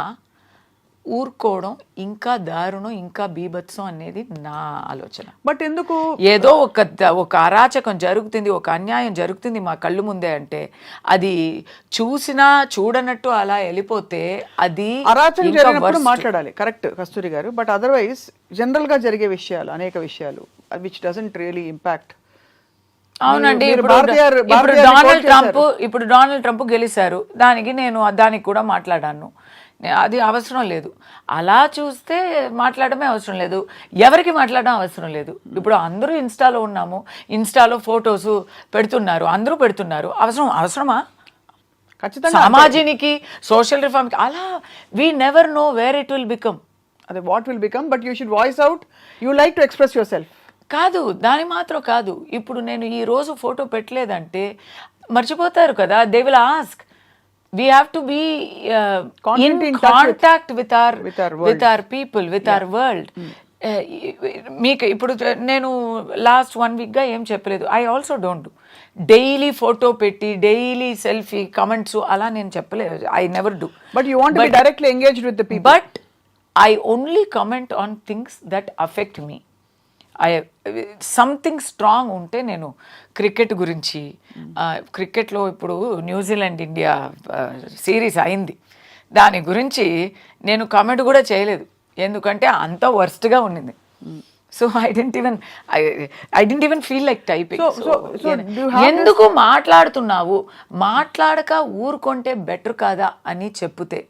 ఊరుకోవడం ఇంకా దారుణం, ఇంకా బీభత్సం అనేది నా ఆలోచన. బట్ ఎందుకు ఏదో ఒక అరాచకం జరుగుతుంది, ఒక అన్యాయం జరుగుతుంది మా కళ్ళు ముందే అంటే అది చూసినా చూడనట్టు అలా వెళ్ళిపోతే అది అరాచకం జరిగినప్పుడు మాట్లాడాలి. కరెక్ట్ కస్తూరి గారు. బట్ అదర్వైజ్ జనరల్ గా జరిగే విషయాలు అనేక విషయాలు విచ్ డజంట్ రియలీ ఇంపాక్ట్. అవునండి. ఇప్పుడు డొనాల్డ్ ట్రంప్ గెలిచారు, దానికి కూడా మాట్లాడాను. అది అవసరం లేదు. అలా చూస్తే మాట్లాడమే అవసరం లేదు, ఎవరికి మాట్లాడడం అవసరం లేదు. ఇప్పుడు అందరూ ఇన్స్టాలో ఉన్నాము, ఇన్స్టాలో ఫొటోస్ పెడుతున్నారు, అందరూ పెడుతున్నారు. అవసరమా? ఖచ్చితంగా సమాజానికి సోషల్ రిఫార్మ్కి అలా we never know where it will become. అదే what will become. But you should voice out. You like to express yourself. కాదు, దాని మాత్రం కాదు. ఇప్పుడు నేను ఈ రోజు ఫోటో పెట్టలేదంటే మర్చిపోతారు కదా. They will ask. We have to be in contact with our people, with our world. మీకు ఇప్పుడు నేను లాస్ట్ 1 weekగా ఏం చెప్పలేదు. I also don't do. Daily photo పెట్టి డైలీ సెల్ఫీ కమెంట్స్ అలా నేను చెప్పలేదు. I never do. But you want to be directly engaged with the people. But I only comment on things that affect me. Something strong ఉంటే నేను క్రికెట్ గురించి, క్రికెట్లో ఇప్పుడు న్యూజిలాండ్ ఇండియా సిరీస్ అయింది, దాని గురించి నేను కామెంట్ కూడా చేయలేదు, ఎందుకంటే అంత వర్స్ట్గా ఉండింది. So I didn't even feel like typing. ఎందుకు మాట్లాడుతున్నావు, మాట్లాడక ఊరుకుంటే బెటర్ కాదా అని చెప్తే,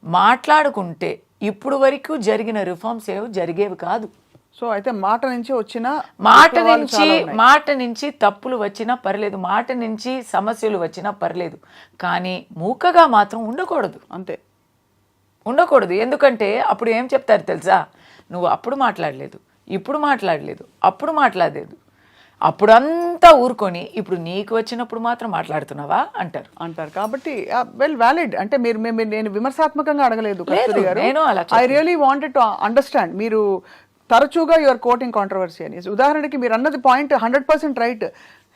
మాట్లాడుకుంటే ఇప్పుడు వరకు జరిగిన రిఫార్మ్స్ ఏవి జరిగేవి కాదు. సో అయితే మాట నుంచి వచ్చిన మాట నుంచి తప్పులు వచ్చినా పర్లేదు, మాట నుంచి సమస్యలు వచ్చినా పర్లేదు, కానీ మూకగా మాత్రం ఉండకూడదు. అంతే, ఉండకూడదు. ఎందుకంటే అప్పుడు ఏం చెప్తారు తెలుసా, నువ్వు అప్పుడు మాట్లాడలేదు, ఇప్పుడు మాట్లాడలేదు, అప్పుడు మాట్లాడలేదు, అప్పుడంతా ఊరుకొని ఇప్పుడు నీకు వచ్చినప్పుడు మాత్రం మాట్లాడుతున్నావా అంటారు. కాబట్టి వెల్ వ్యాలిడ్. అంటే మీరు నేను విమర్శాత్మకంగా అడగలేదు కస్తూరి గారు. I really wanted to understand. మీరు తరచుగా యువర్ కోటింగ్ కాంట్రవర్సీ అని. ఉదాహరణకి మీరు అన్నది పాయింట్ 100% రైట్.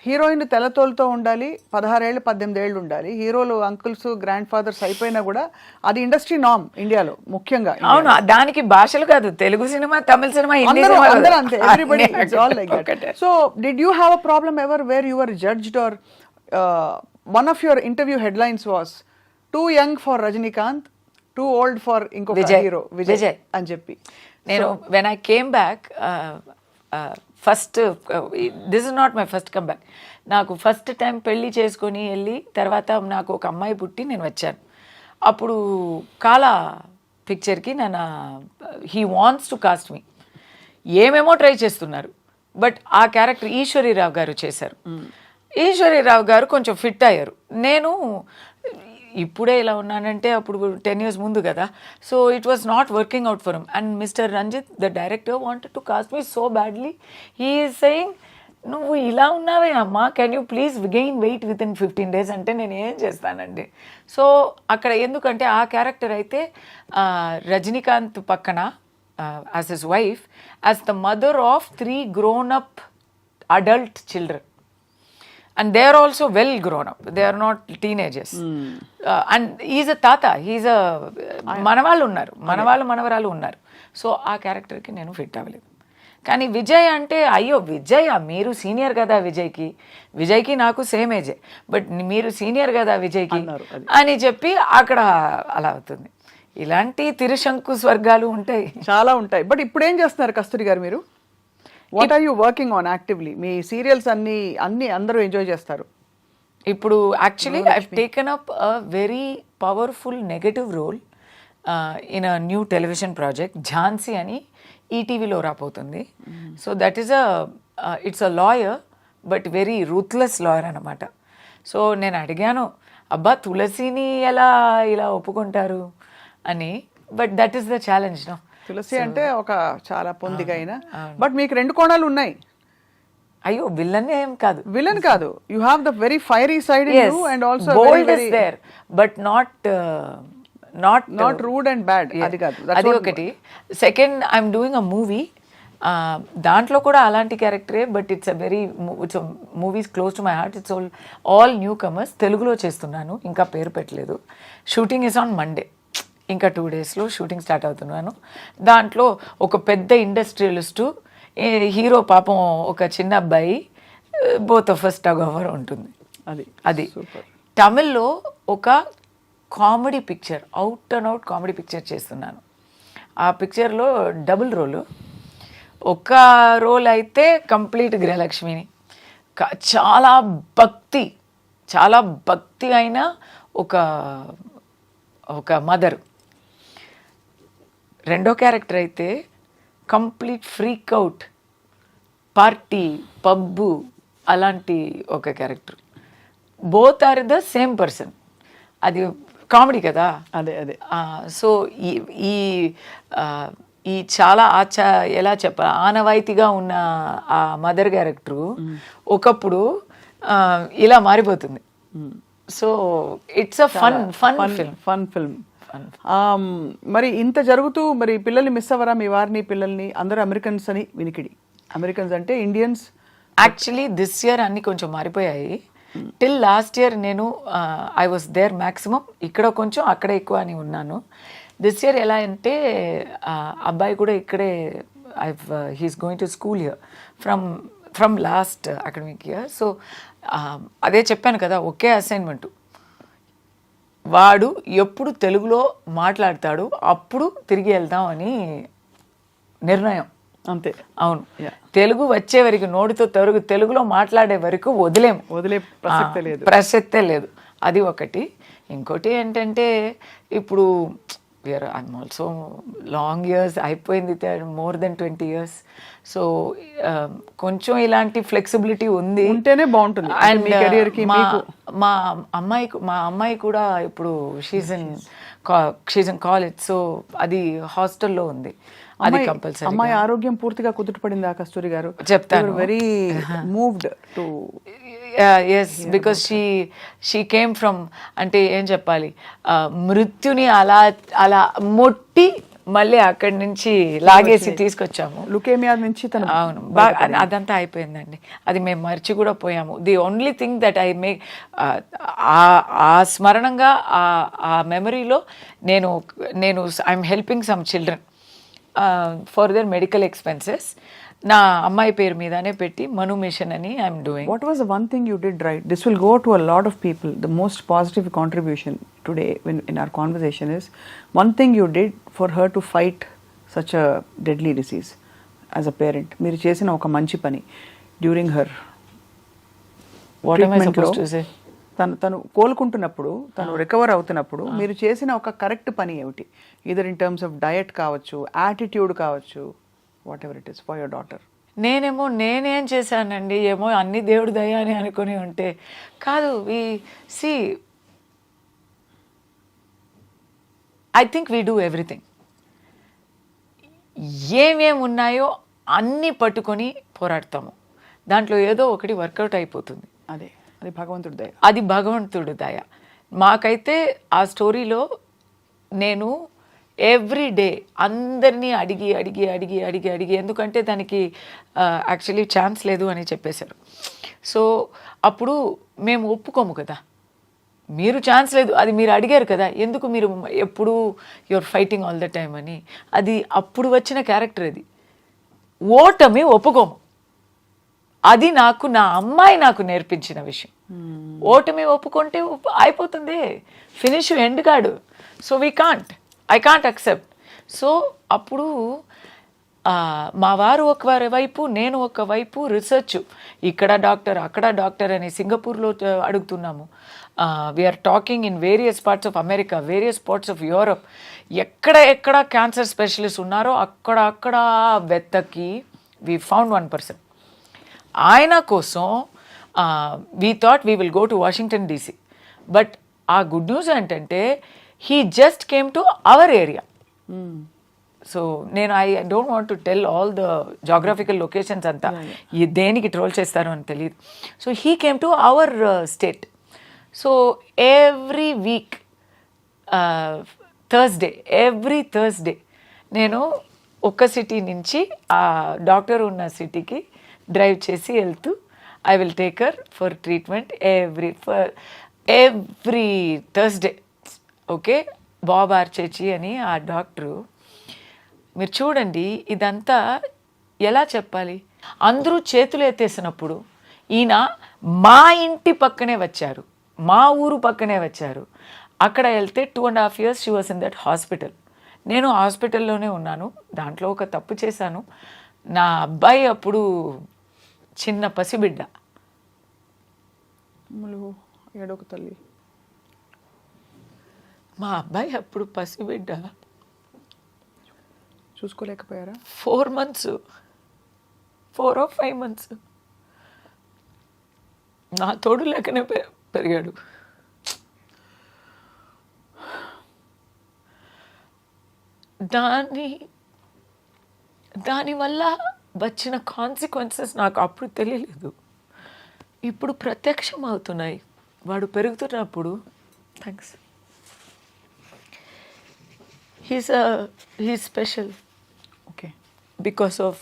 హీరోయిన్ తెల్లతోలుతో ఉండాలి, 16 ఏళ్ళు 18 ఏళ్ళు ఉండాలి, హీరోలు అంకుల్స్ గ్రాండ్ ఫాదర్స్ అయిపోయినా కూడా అది ఇండస్ట్రీ నామ్ ఇండియాలో ముఖ్యంగా. అవును, దానికి భాషలు కాదు, తెలుగు సినిమా, తమిళ సినిమా, హిందీ అందరూ అంతే, everybody it's all like that. So did you have a problem ever where you were judged or one of your interview headlines was too young for Rajinikanth, too old for ఇంకొక హీరో విజయ్ అని చెప్పి. నేను when I came back, first this is not my first come back. నాకు ఫస్ట్ టైం పెళ్ళి చేసుకొని వెళ్ళి తర్వాత నాకు ఒక అమ్మాయి పుట్టి నేను వచ్చాను. అప్పుడు కాలా పిక్చర్కి నన్ను హీ వాంట్స్ టు కాస్ట్ మీ, ఏమేమో ట్రై చేస్తున్నారు, బట్ ఆ క్యారెక్టర్ ఈశ్వరీరావు గారు చేశారు. ఈశ్వరీరావు గారు కొంచెం ఫిట్ అయ్యారు. నేను ఇప్పుడే ఇలా ఉన్నానంటే అప్పుడు 10 years ముందు కదా. So it was not working out for him. And mister Ranjith the director wanted to cast me so badly. He is saying, నువ్వు ఇలా ఉన్నావే అమ్మా, can you please gain weight within 15 days అంటే నేను ఏం చేస్తానండి. సో అక్కడ ఎందుకంటే ఆ క్యారెక్టర్ అయితే రజనీకాంత్ పక్కన as his wife, as the mother of 3 grown-up adult children. And they are also well grown up. They are not teenagers. And he's a tata. He's a మనవాళ్ళు ఉన్నారు, మనవరాలు ఉన్నారు. సో ఆ క్యారెక్టర్కి నేను ఫిట్ అవ్వలేదు. కానీ విజయ్ అంటే, అయ్యో విజయ్ మీరు సీనియర్ కదా విజయ్కి నాకు సేమ్ ఏజే, బట్ మీరు సీనియర్ కదా విజయ్కి అని చెప్పి అక్కడ అలా అవుతుంది. ఇలాంటి తిరుశంకు స్వర్గాలు ఉంటాయి, చాలా ఉంటాయి. బట్ ఇప్పుడు ఏం చేస్తున్నారు కస్తూరి గారు మీరు? What are you working on actively? మీ సీరియల్స్ అన్ని అందరూ ఎంజాయ్ చేస్తారు. ఇప్పుడు actually I have taken up a very powerful negative role in a new television project, Jhansi అని ఈటీవీలో రాబోతుంది. So that is it's a lawyer, but very ruthless lawyer అనమాట. సో నేను అడిగాను, అబ్బా తులసిని ఎలా ఇలా ఒప్పుకుంటారు అని, but that is the challenge. No, Tulasi అంటే ఒక చాలా పొందిగా అయినా, బట్ మీకు 2 కోణాలు ఉన్నాయి. అయ్యో విలన్ ఏం కాదు, విలన్ కాదు, you have the very fiery side in you and also bold is there, but not rude and bad. అది కాదు, అది ఒకటి. Second, I'm doing a movie, దాంట్లో కూడా అలాంటి క్యారెక్టరే, but it's a very movies close to my heart. It's all newcomers. తెలుగులో చేస్తున్నాను, ఇంకా పేరు పెట్టలేదు. షూటింగ్ ఇస్ ఆన్ మండే, ఇంకా 2 daysలో షూటింగ్ స్టార్ట్ అవుతున్నాను. దాంట్లో ఒక పెద్ద ఇండస్ట్రియలిస్టు, హీరో పాపం ఒక చిన్న అబ్బాయి, both of us tug over ఉంటుంది. అది తమిళ్లో ఒక comedy picture, out and out comedy picture చేస్తున్నాను. ఆ పిక్చర్లో డబుల్ రోలు. ఒక రోల్ అయితే కంప్లీట్ గృహలక్ష్మిని, చాలా భక్తి అయిన ఒక మదర్. రెండో క్యారెక్టర్ అయితే complete freak out, party, pub అలాంటి ఒక character. Both are the same person. అది కామెడీ కదా. అదే సో ఈ చాలా ఎలా చెప్పాలి, ఆనవాయితీగా ఉన్న ఆ మదర్ క్యారెక్టరు ఒకప్పుడు ఇలా మారిపోతుంది. So it's a fun film. మరి ఇంత జరుగుతూ మరి పిల్లల్ని మిస్ అవ్వరా? మీ వారిని, పిల్లల్ని? అందరూ అమెరికన్స్ అని వినికిడి. అమెరికన్స్ అంటే ఇండియన్స్ యాక్చువల్లీ దిస్ ఇయర్ అన్ని కొంచెం మారిపోయాయి. టిల్ లాస్ట్ ఇయర్ నేను ఐ వాస్ దేర్ మ్యాక్సిమం, ఇక్కడ కొంచెం అక్కడ ఎక్కువ అని ఉన్నాను. దిస్ ఇయర్ ఎలా అంటే అబ్బాయి కూడా ఇక్కడే he's going to school here from last academic year. So అదే చెప్పాను కదా, ఒకే అసైన్మెంటు. వాడు ఎప్పుడు తెలుగులో మాట్లాడతాడు అప్పుడు తిరిగి వెళ్దాం అని నిర్ణయం. అంతే. అవును, తెలుగు వచ్చే వరకు నోటితో తెలుగులో మాట్లాడే వరకు వదిలే ప్రసక్తే లేదు. అది ఒకటి. ఇంకోటి ఏంటంటే ఇప్పుడు ఐఎమ్ ఆల్సో లాంగ్ ఇయర్స్ అయిపోయింది, మోర్ దెన్ 20 years. సో కొంచెం ఇలాంటి ఫ్లెక్సిబిలిటీ ఉంది, ఉంటేనే బాగుంటుంది. అండ్ మీ career కి మా అమ్మాయి కూడా ఇప్పుడు షీజ్ ఇన్ కాలేజ్. సో అది హాస్టల్లో ఉంది, అది కంపల్సరీ. అమ్మాయి ఆరోగ్యం పూర్తిగా కుదుటపడిందా కస్తూరి గారు? చెప్తాను. Very moved to yes, because she came from, అంటే ఏం చెప్పాలి, మృత్యుని అలా మొట్టి మళ్ళీ అక్కడి నుంచి లాగేసి తీసుకొచ్చాము. లుకేమియా నుంచి అవును, బాగా అదంతా అయిపోయిందండి. అది మేము మర్చి కూడా పోయాము. The only thing that I make ఆ స్మరణంగా ఆ మెమరీలో నేను I'm helping some children for their medical expenses. నా అమ్మాయి పేరు మీదనే పెట్టి మను మిషన్ అని I'm doing. What was the one thing you did right? This will go to a lot of people. The most positive contribution today in our conversation is one thing you did for her to fight such a deadly disease as a parent. మీరు చేసిన ఒక మంచి పని during her What am I supposed to say? తను కోలుకుంటున్నప్పుడు, తను రికవర్ అవుతున్నప్పుడు మీరు చేసిన ఒక కరెక్ట్ పని ఏమిటి? Either in terms of diet కావచ్చు, యాటిట్యూడ్ కావచ్చు, what ever it is for your daughter. నేనేం చేశానండి, ఏమో అన్ని దేవుడి దయ అని అనుకుని ఉంటే కాదు. I think we do everything. ఏమేమి ఉన్నాయో అన్నీ పట్టుకొని పోరాడతాము, దాంట్లో ఏదో ఒకటి వర్కౌట్ అయిపోతుంది. అది భగవంతుడి దయ. అది భగవంతుడి దయ. మాకైతే ఆ స్టోరీలో నేను ఎవ్రీ డే అందరినీ అడిగి ఎందుకంటే దానికి యాక్చువల్లీ ఛాన్స్ లేదు అని చెప్పేశారు. సో అప్పుడు మేము ఒప్పుకోము కదా, మీరు ఛాన్స్ లేదు, అది మీరు అడిగారు కదా, ఎందుకు మీరు ఎప్పుడు your fighting all the time అని. అది అప్పుడు వచ్చిన క్యారెక్టర్. అది ఓటమి ఒప్పుకోము. అది నా అమ్మాయి నాకు నేర్పించిన విషయం. ఓటమి ఒప్పుకుంటే అయిపోతుంది, ఫినిష్ ఎండ్ కాడు. So I can't accept. So అప్పుడు మా వారు ఒక వైపు, నేను ఒక వైపు రీసెర్చ్, ఇక్కడ డాక్టర్ అక్కడ డాక్టర్ అని సింగపూర్లో అడుగుతున్నాము. We are talking in various parts of America, various parts of Europe. ఎక్కడ క్యాన్సర్ స్పెషలిస్ట్ ఉన్నారో అక్కడ వెతకి వీ ఫౌండ్ 1 person. ఆయన కోసం we thought we will go to Washington DC. But ఆ గుడ్ న్యూస్ ఏంటంటే he just came to our area. So నేను I don't want to tell all the geographical locations అంతా, దేనికి ట్రోల్ చేస్తారో అని తెలియదు. So he came to our state. So every week every Thursday నేను ఒక సిటీ నుంచి ఆ డాక్టర్ ఉన్న సిటీకి డ్రైవ్ చేసి వెళ్తూ I will take her for treatment every Thursday. Okay, Bob ఆర్చేచి అని ఆ డాక్టరు. మీరు చూడండి, ఇదంతా ఎలా చెప్పాలి, అందరూ చేతులు ఎత్తేసినప్పుడు ఈయన మా ఇంటి పక్కనే వచ్చారు, మా ఊరు పక్కనే వచ్చారు. అక్కడ వెళ్తే 2.5 years she was in that hospital. నేను హాస్పిటల్లోనే ఉన్నాను. దాంట్లో ఒక తప్పు చేశాను. నా అబ్బాయి అప్పుడు చిన్న పసిబిడ్డ. ఏడొక తల్లి. మా అబ్బాయి అప్పుడు పసిబిడ్డ. చూసుకోలేకపోయారా? 4 months, 4 or 5 months. నా తోడు లేకనే పెరిగాడు. దానివల్ల వచ్చిన కాన్సిక్వెన్సెస్ నాకు అప్పుడు తెలియలేదు, ఇప్పుడు ప్రత్యక్షం అవుతున్నాయి. వాడు పెరుగుతున్నప్పుడు thanks he's special. Okay. Because of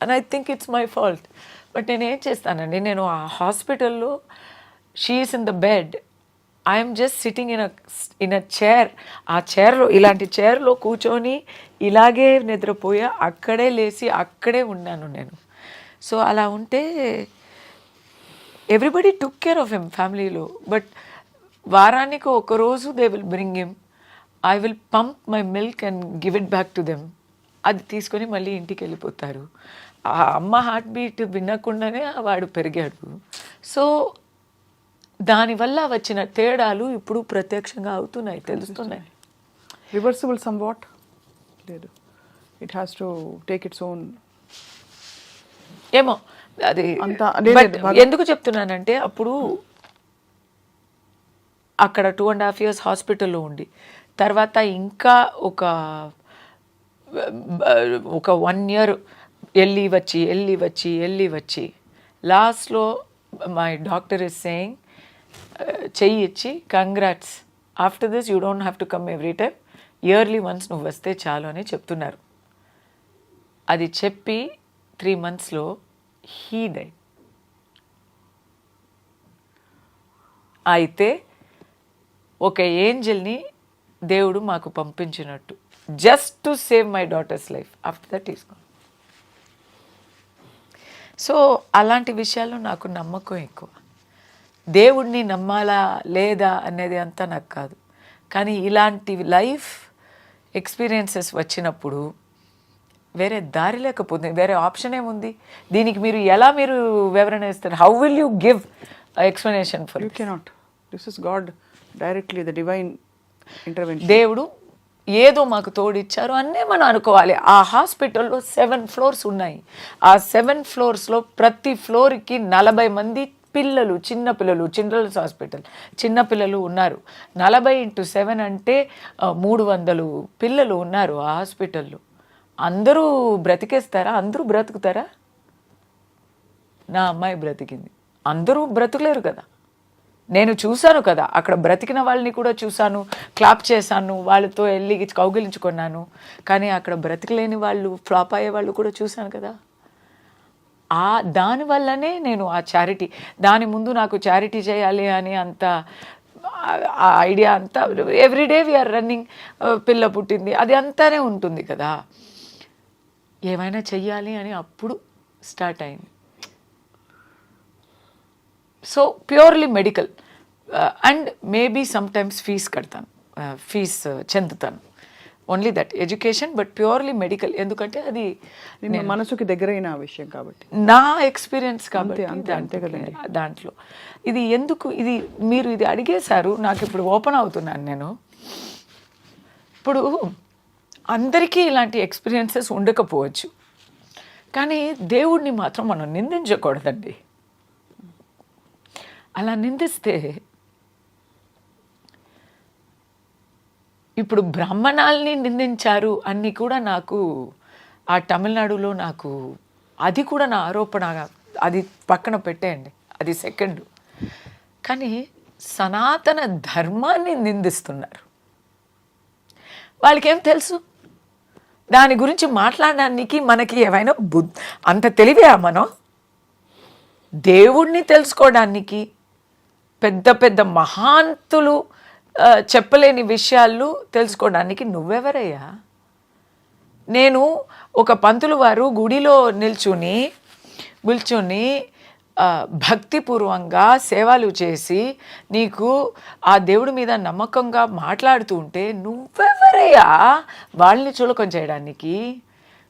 and I think it's my fault. But నేను ఏం చేస్తానండి, నేను ఆ హాస్పిటల్లో she is in the bed, I'm just sitting in a chair. ఆ చైర్లో, ఇలాంటి చైర్లో కూర్చొని ఇలాగే నిద్రపోయా, అక్కడే లేచి అక్కడే ఉన్నాను నేను. సో అలా ఉంటే everybody took care of him ఫ్యామిలీలో. బట్ వారానికి ఒకరోజు they will bring him, I will pump my milk and give it back to them. అది తీసుకొని మళ్ళీ ఇంటికి వెళ్ళిపోతారు. ఆ అమ్మ హార్ట్ బీట్ వినకుండానే వాడు పెరిగాడు. సో దానివల్ల వచ్చిన తేడాలు ఇప్పుడు ప్రత్యక్షంగా అవుతున్నాయి, తెలుస్తున్నాయి. రివర్సిబుల్ సమ్ వాట్ లేదు, it has to take its own. ఏమో అది ఎందుకు చెప్తున్నానంటే, అప్పుడు అక్కడ 2.5 years హాస్పిటల్లో ఉండి, తర్వాత ఇంకా ఒక 1 year వెళ్ళి వచ్చి లాస్ట్లో మై డాక్టర్ ఇస్ సేయింగ్, చెయ్యి ఇచ్చి, congrats, after this you don't have to come every time, yearly once నువ్వు వస్తే చాలు అని చెప్తున్నారు. అది చెప్పి 3 monthsలో హీ డైడ్. అయితే ఒక ఏంజల్ని దేవుడు మాకు పంపించినట్టు, just to save my daughter's life. After that is gone. So అలాంటి విషయాల్లో నాకు నమ్మకం ఎక్కువ. దేవుడిని నమ్మాలా లేదా అనేది అంతా నాకు కాదు, కానీ ఇలాంటి లైఫ్ ఎక్స్పీరియన్సెస్ వచ్చినప్పుడు వేరే దారి లేకపోతుంది, వేరే ఆప్షన్ ఏముంది? దీనికి మీరు ఎలా వివరణ ఇస్తారు? How will you give explanation for? You cannot. This is God directly, the divine intervention. దేవుడు ఏదో మాకు తోడిచ్చారు అనే మనం అనుకోవాలి. ఆ హాస్పిటల్లో 7 floors ఉన్నాయి. ఆ 7 floors ప్రతి ఫ్లోర్కి 40 మంది పిల్లలు, చిన్నపిల్లలు, చిల్డ్రన్స్ హాస్పిటల్, చిన్నపిల్లలు ఉన్నారు. 40 into 7 అంటే 300 పిల్లలు ఉన్నారు ఆ హాస్పిటల్లో. అందరూ బ్రతికేస్తారా? అందరూ బ్రతుకుతారా? నా అమ్మాయి బ్రతికింది. అందరూ బ్రతుకులేరు కదా. నేను చూశాను కదా, అక్కడ బ్రతికిన వాళ్ళని కూడా చూశాను, క్లాప్ చేశాను, వాళ్ళతో వెళ్ళి కౌగిలించుకున్నాను. కానీ అక్కడ బ్రతికలేని వాళ్ళు, ఫ్లాప్ అయ్యే వాళ్ళు కూడా చూశాను కదా. దానివల్లనే నేను ఆ చారిటీ, దాని ముందు నాకు చారిటీ చేయాలి అని అంత ఆ ఐడియా అంతా, ఎవ్రీడే వీఆర్ రన్నింగ్, పిల్ల పుట్టింది, అది అంతానే ఉంటుంది కదా. ఏమైనా చెయ్యాలి అని అప్పుడు స్టార్ట్ అయింది. So purely medical and maybe sometimes ఫీజ్ చెందుతాను, only that education, but purely medical. ఎందుకంటే అది మనసుకి దగ్గరైన విషయం కాబట్టి, నా ఎక్స్పీరియన్స్ కాబట్టి. అంతే కదండి. దాంట్లో ఇది ఎందుకు, ఇది మీరు ఇది అడిగేశారు, నాకు ఇప్పుడు ఓపెన్ అవుతున్నాను నేను. ఇప్పుడు అందరికీ ఇలాంటి ఎక్స్పీరియన్సెస్ ఉండకపోవచ్చు, కానీ దేవుడిని మాత్రం మనం నిందించకూడదండి. అలా నిందిస్తే, ఇప్పుడు బ్రాహ్మణాల్ని నిందించారు అన్నీ కూడా నాకు ఆ తమిళనాడులో నాకు, అది కూడా నా ఆరోపణ, అది పక్కన పెట్టేయండి, అది సెకండ్. కానీ సనాతన ధర్మాన్ని నిందిస్తున్నారు. వాళ్ళకేం తెలుసు? దాని గురించి మాట్లాడడానికి మనకి ఏమైనా అంత తెలివా? మనం దేవుణ్ణి తెలుసుకోవడానికి పెద్ద పెద్ద మహాంతులు చెప్పలేని విషయాలు తెలుసుకోవడానికి నువ్వెవరయ్యా? నేను ఒక పంతులు వారు గుడిలో నిల్చుని భక్తిపూర్వంగా సేవలు చేసి నీకు ఆ దేవుడి మీద నమ్మకంగా మాట్లాడుతూ ఉంటే నువ్వెవరయ్యా వాళ్ళని చులకం చేయడానికి?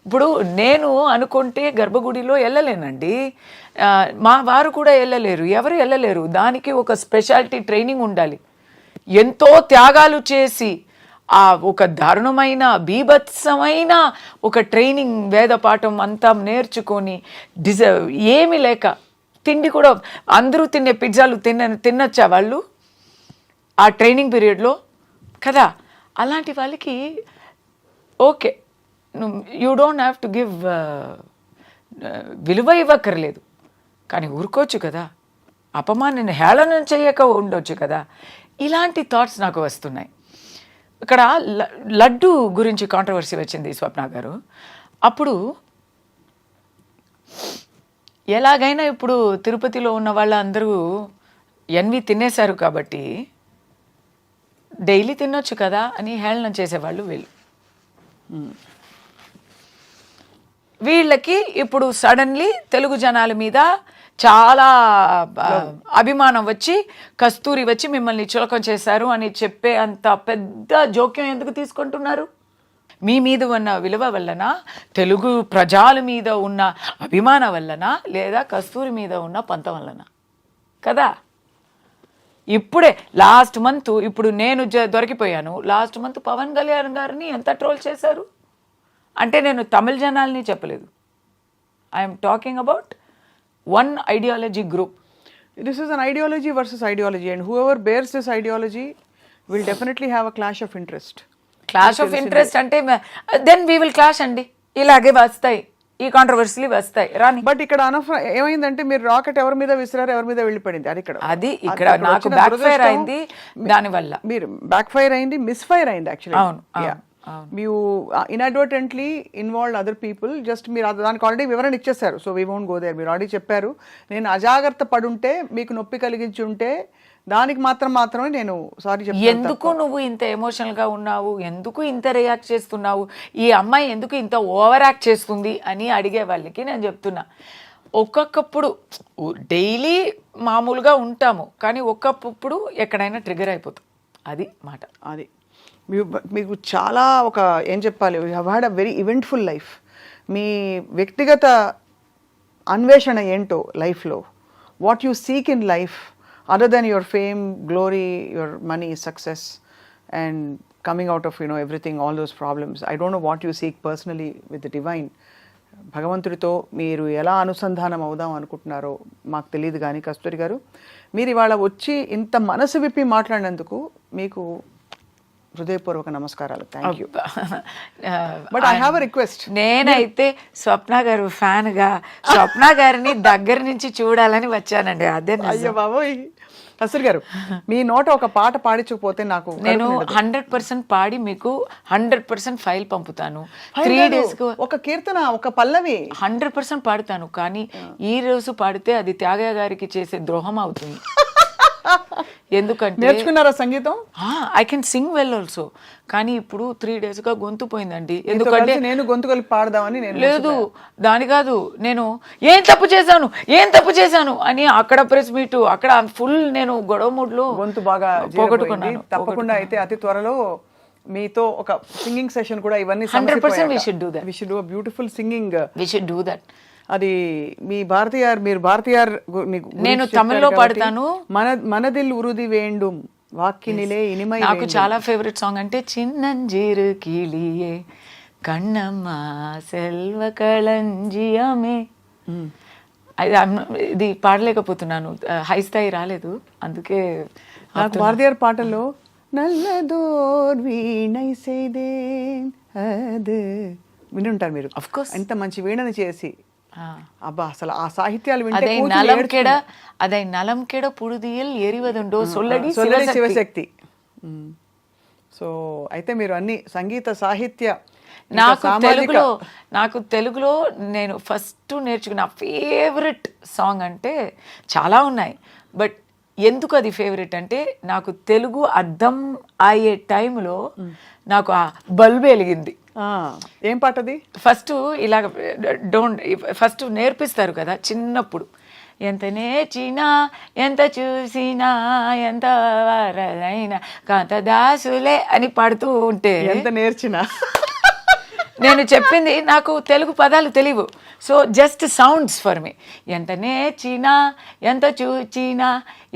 ఇప్పుడు నేను అనుకుంటే గర్భగుడిలో వెళ్ళలేనండి, మా వారు కూడా వెళ్ళలేరు, ఎవరు వెళ్ళలేరు. దానికి ఒక స్పెషాలిటీ ట్రైనింగ్ ఉండాలి. ఎంతో త్యాగాలు చేసి ఆ ఒక దారుణమైన బీభత్సమైన ఒక ట్రైనింగ్, వేదపాఠం అంతా నేర్చుకొని ఏమీ లేక, తిండి కూడా అందరూ తినే పిజ్జాలు తినొచ్చా వాళ్ళు ఆ ట్రైనింగ్ పీరియడ్లో కదా? అలాంటి వాళ్ళకి okay, you don't have to give, విలువ ఇవ్వక్కర్లేదు, కానీ ఊరుకోవచ్చు కదా, అపమానాన్ని హేళన చేయక ఉండొచ్చు కదా. ఇలాంటి థాట్స్ నాకు వస్తున్నాయి. ఇక్కడ లడ్డు గురించి కాంట్రవర్సీ వచ్చింది స్వప్న గారు. అప్పుడు ఎలాగైనా ఇప్పుడు తిరుపతిలో ఉన్న వాళ్ళందరూ ఎన్వి తినేశారు కాబట్టి డైలీ తినొచ్చు కదా అని హేళన చేసేవాళ్ళు వీళ్ళు. వీళ్ళకి ఇప్పుడు సడన్లీ తెలుగు జనాల మీద చాలా అభిమానం వచ్చి కస్తూరి వచ్చి మిమ్మల్ని చులకం చేశారు అని చెప్పే అంత పెద్ద జోక్యం ఎందుకు తీసుకుంటున్నారు? మీ మీద ఉన్న విలువ వల్లన, తెలుగు ప్రజల మీద ఉన్న అభిమానం వల్లన, లేదా కస్తూరి మీద ఉన్న పంతం వల్లన కదా? ఇప్పుడే లాస్ట్ మంత్ ఇప్పుడు నేను దొరికిపోయాను. లాస్ట్ మంత్ పవన్ కళ్యాణ్ గారిని ఎంత ట్రోల్ చేశారు అంటే నేను తమిళ జనాల్ని చెప్పలేదు. I'm talking about one ideology group. This is an ideology versus ideology, and whoever bears this ideology will definitely have a clash of interest. Clash of interest అంటే then we will clash అండి. ఇలాగే వస్తాయి ఈ కాంట్రవర్సీలు వస్తాయి రాని. బట్ ఇక్కడ ఏమైందంటే మీరు రాకెట్ ఎవరి మీద విసిరారు, ఎవరి మీద వెళ్ళిపడింది, అది ఇక్కడ నాకు బ్యాక్ ఫైర్ అయింది. దానివల్ల మీరు బ్యాక్ ఫైర్ అయింది, మిస్ ఫైర్ అయింది యాక్చువల్లీ. అవును. మీరు inadvertently involved other people. Just మీరు దానికి ఆల్రెడీ వివరణ ఇచ్చేసారు. So we won't go there. మీరు ఆల్రెడీ చెప్పారు. నేను అజాగ్రత్త పడుంటే మీకు నొప్పి కలిగించి ఉంటే దానికి మాత్రమే నేను సారీ చెప్తాను. ఎందుకు నువ్వు ఇంత ఎమోషనల్ గా ఉన్నావు, ఎందుకు ఇంత రియాక్ట్ చేస్తున్నావు, ఈ అమ్మాయి ఎందుకు ఇంత ఓవర్ యాక్ట్ చేస్తుంది అని అడిగే వాళ్ళకి నేను చెప్తున్నా, ఒక్కొక్కప్పుడు డైలీ మామూలుగా ఉంటాము కానీ ఒక్కొక్కప్పుడు ఎక్కడైనా ట్రిగర్ అయిపోతాం. అది మాట. అది మీకు చాలా ఒక ఏం చెప్పాలి, you have had a very eventful life. మీ వ్యక్తిగత అన్వేషణ ఏంటో లైఫ్లో, what you seek in life other than your fame, glory, your money, success and coming out of everything, all those problems. I don't know what you seek personally with the divine. భగవంతుడితో మీరు ఎలా అనుసంధానం అవుదాం అనుకుంటున్నారో మాకు తెలియదు. కానీ కస్తూరి గారు, మీరు ఇవాళ వచ్చి ఇంత మనసు విప్పి మాట్లాడినందుకు మీకు హృదయపూర్వక నమస్కారాలు. Thank you. But I have a request. నేనైతే స్వప్న గారు ఫ్యాన్ గా స్వప్న గారిని దగ్గర నుంచి చూడాలని వచ్చానండి. అదే అయ్యో బాబోయ్. కస్తూరి గారు, మీ నోట ఒక పాట పాడించకపోతే నాకు నేను 100% పాడి మీకు 100% ఫైల్ పంపుతాను. 3 days ఒక కీర్తన, ఒక పల్లవి 100% పాడుతాను. కానీ ఈ రోజు పాడితే అది త్యాగయ్య గారికి చేసే ద్రోహం అవుతుంది. ఎందుకంటే నేర్చుకున్నారా సంగీతం? I can sing well also. కానీ ఇప్పుడు 3 days గా గొంతు పోయిందండి. ఎందుకంటే నేను గొంతు కలిపి పాడదామని నేను లేదు, దాని కాదు, నేను ఏం తప్పు చేశాను అని అక్కడ ప్రెస్ మీట్ అక్కడ ఫుల్ నేను గొడవ మూడ్లో గొంతు బాగా పోగొట్టుకున్నాను. తప్పకుండా అయితే అతి త్వరలో మీతో ఒక సింగింగ్ సెషన్ కూడా ఇవన్నీ 100% we should do that. We should do a beautiful singing. We should do that. అది మీ భారతీయార్, మీరు భారతీయార్ నేను తమిళ్లో పాడతాను. మనదిల్ ఉరుది వేండుం వాక్కినిలే ఇనిమై. నాకు చాలా ఫేవరెట్ సాంగ్ అంటే చిన్నంజీరు కీళియే కన్నమ్మ సెల్వ కళంజియమే. ఇది పాడలేకపోతున్నాను, హై స్థాయి రాలేదు. అందుకే నాకు భారతీయార్ పాటల్లో నల్లదోర్ వీణై సేదేన్ అది వినుంటారు మీరు. Of course. ఎంత మంచి వీణని చేసి అబ్బా, అసలు ఆ సాహిత్యాలు వింటే అదై నలం కెడ పుడుదియల్ ఎరివదుండో సొల్లడి శివశక్తి. సో అయితే మీరు అన్ని సంగీత సాహిత్య, నాకు తెలుగులో నేను ఫస్ట్ నేర్చుకున్న ఫేవరెట్ సాంగ్ అంటే చాలా ఉన్నాయి. బట్ ఎందుకు అది ఫేవరెట్ అంటే నాకు తెలుగు అర్థం అయ్యే టైంలో నాకు ఆ బల్బు వెలిగింది. ఏం పాట అది? ఫస్ట్ ఇలాగ ఫస్ట్ నేర్పిస్తారు కదా చిన్నప్పుడు, ఎంత నేర్చినా ఎంత చూసినా ఎంత వారైనా కాంతదాసులే అని పాడుతూ ఉంటే, ఎంత నేర్చినా నేను చెప్పింది నాకు తెలుగు పదాలు తెలియవు. So just sounds for me. ఎంత నేర్చినా ఎంత చూచినా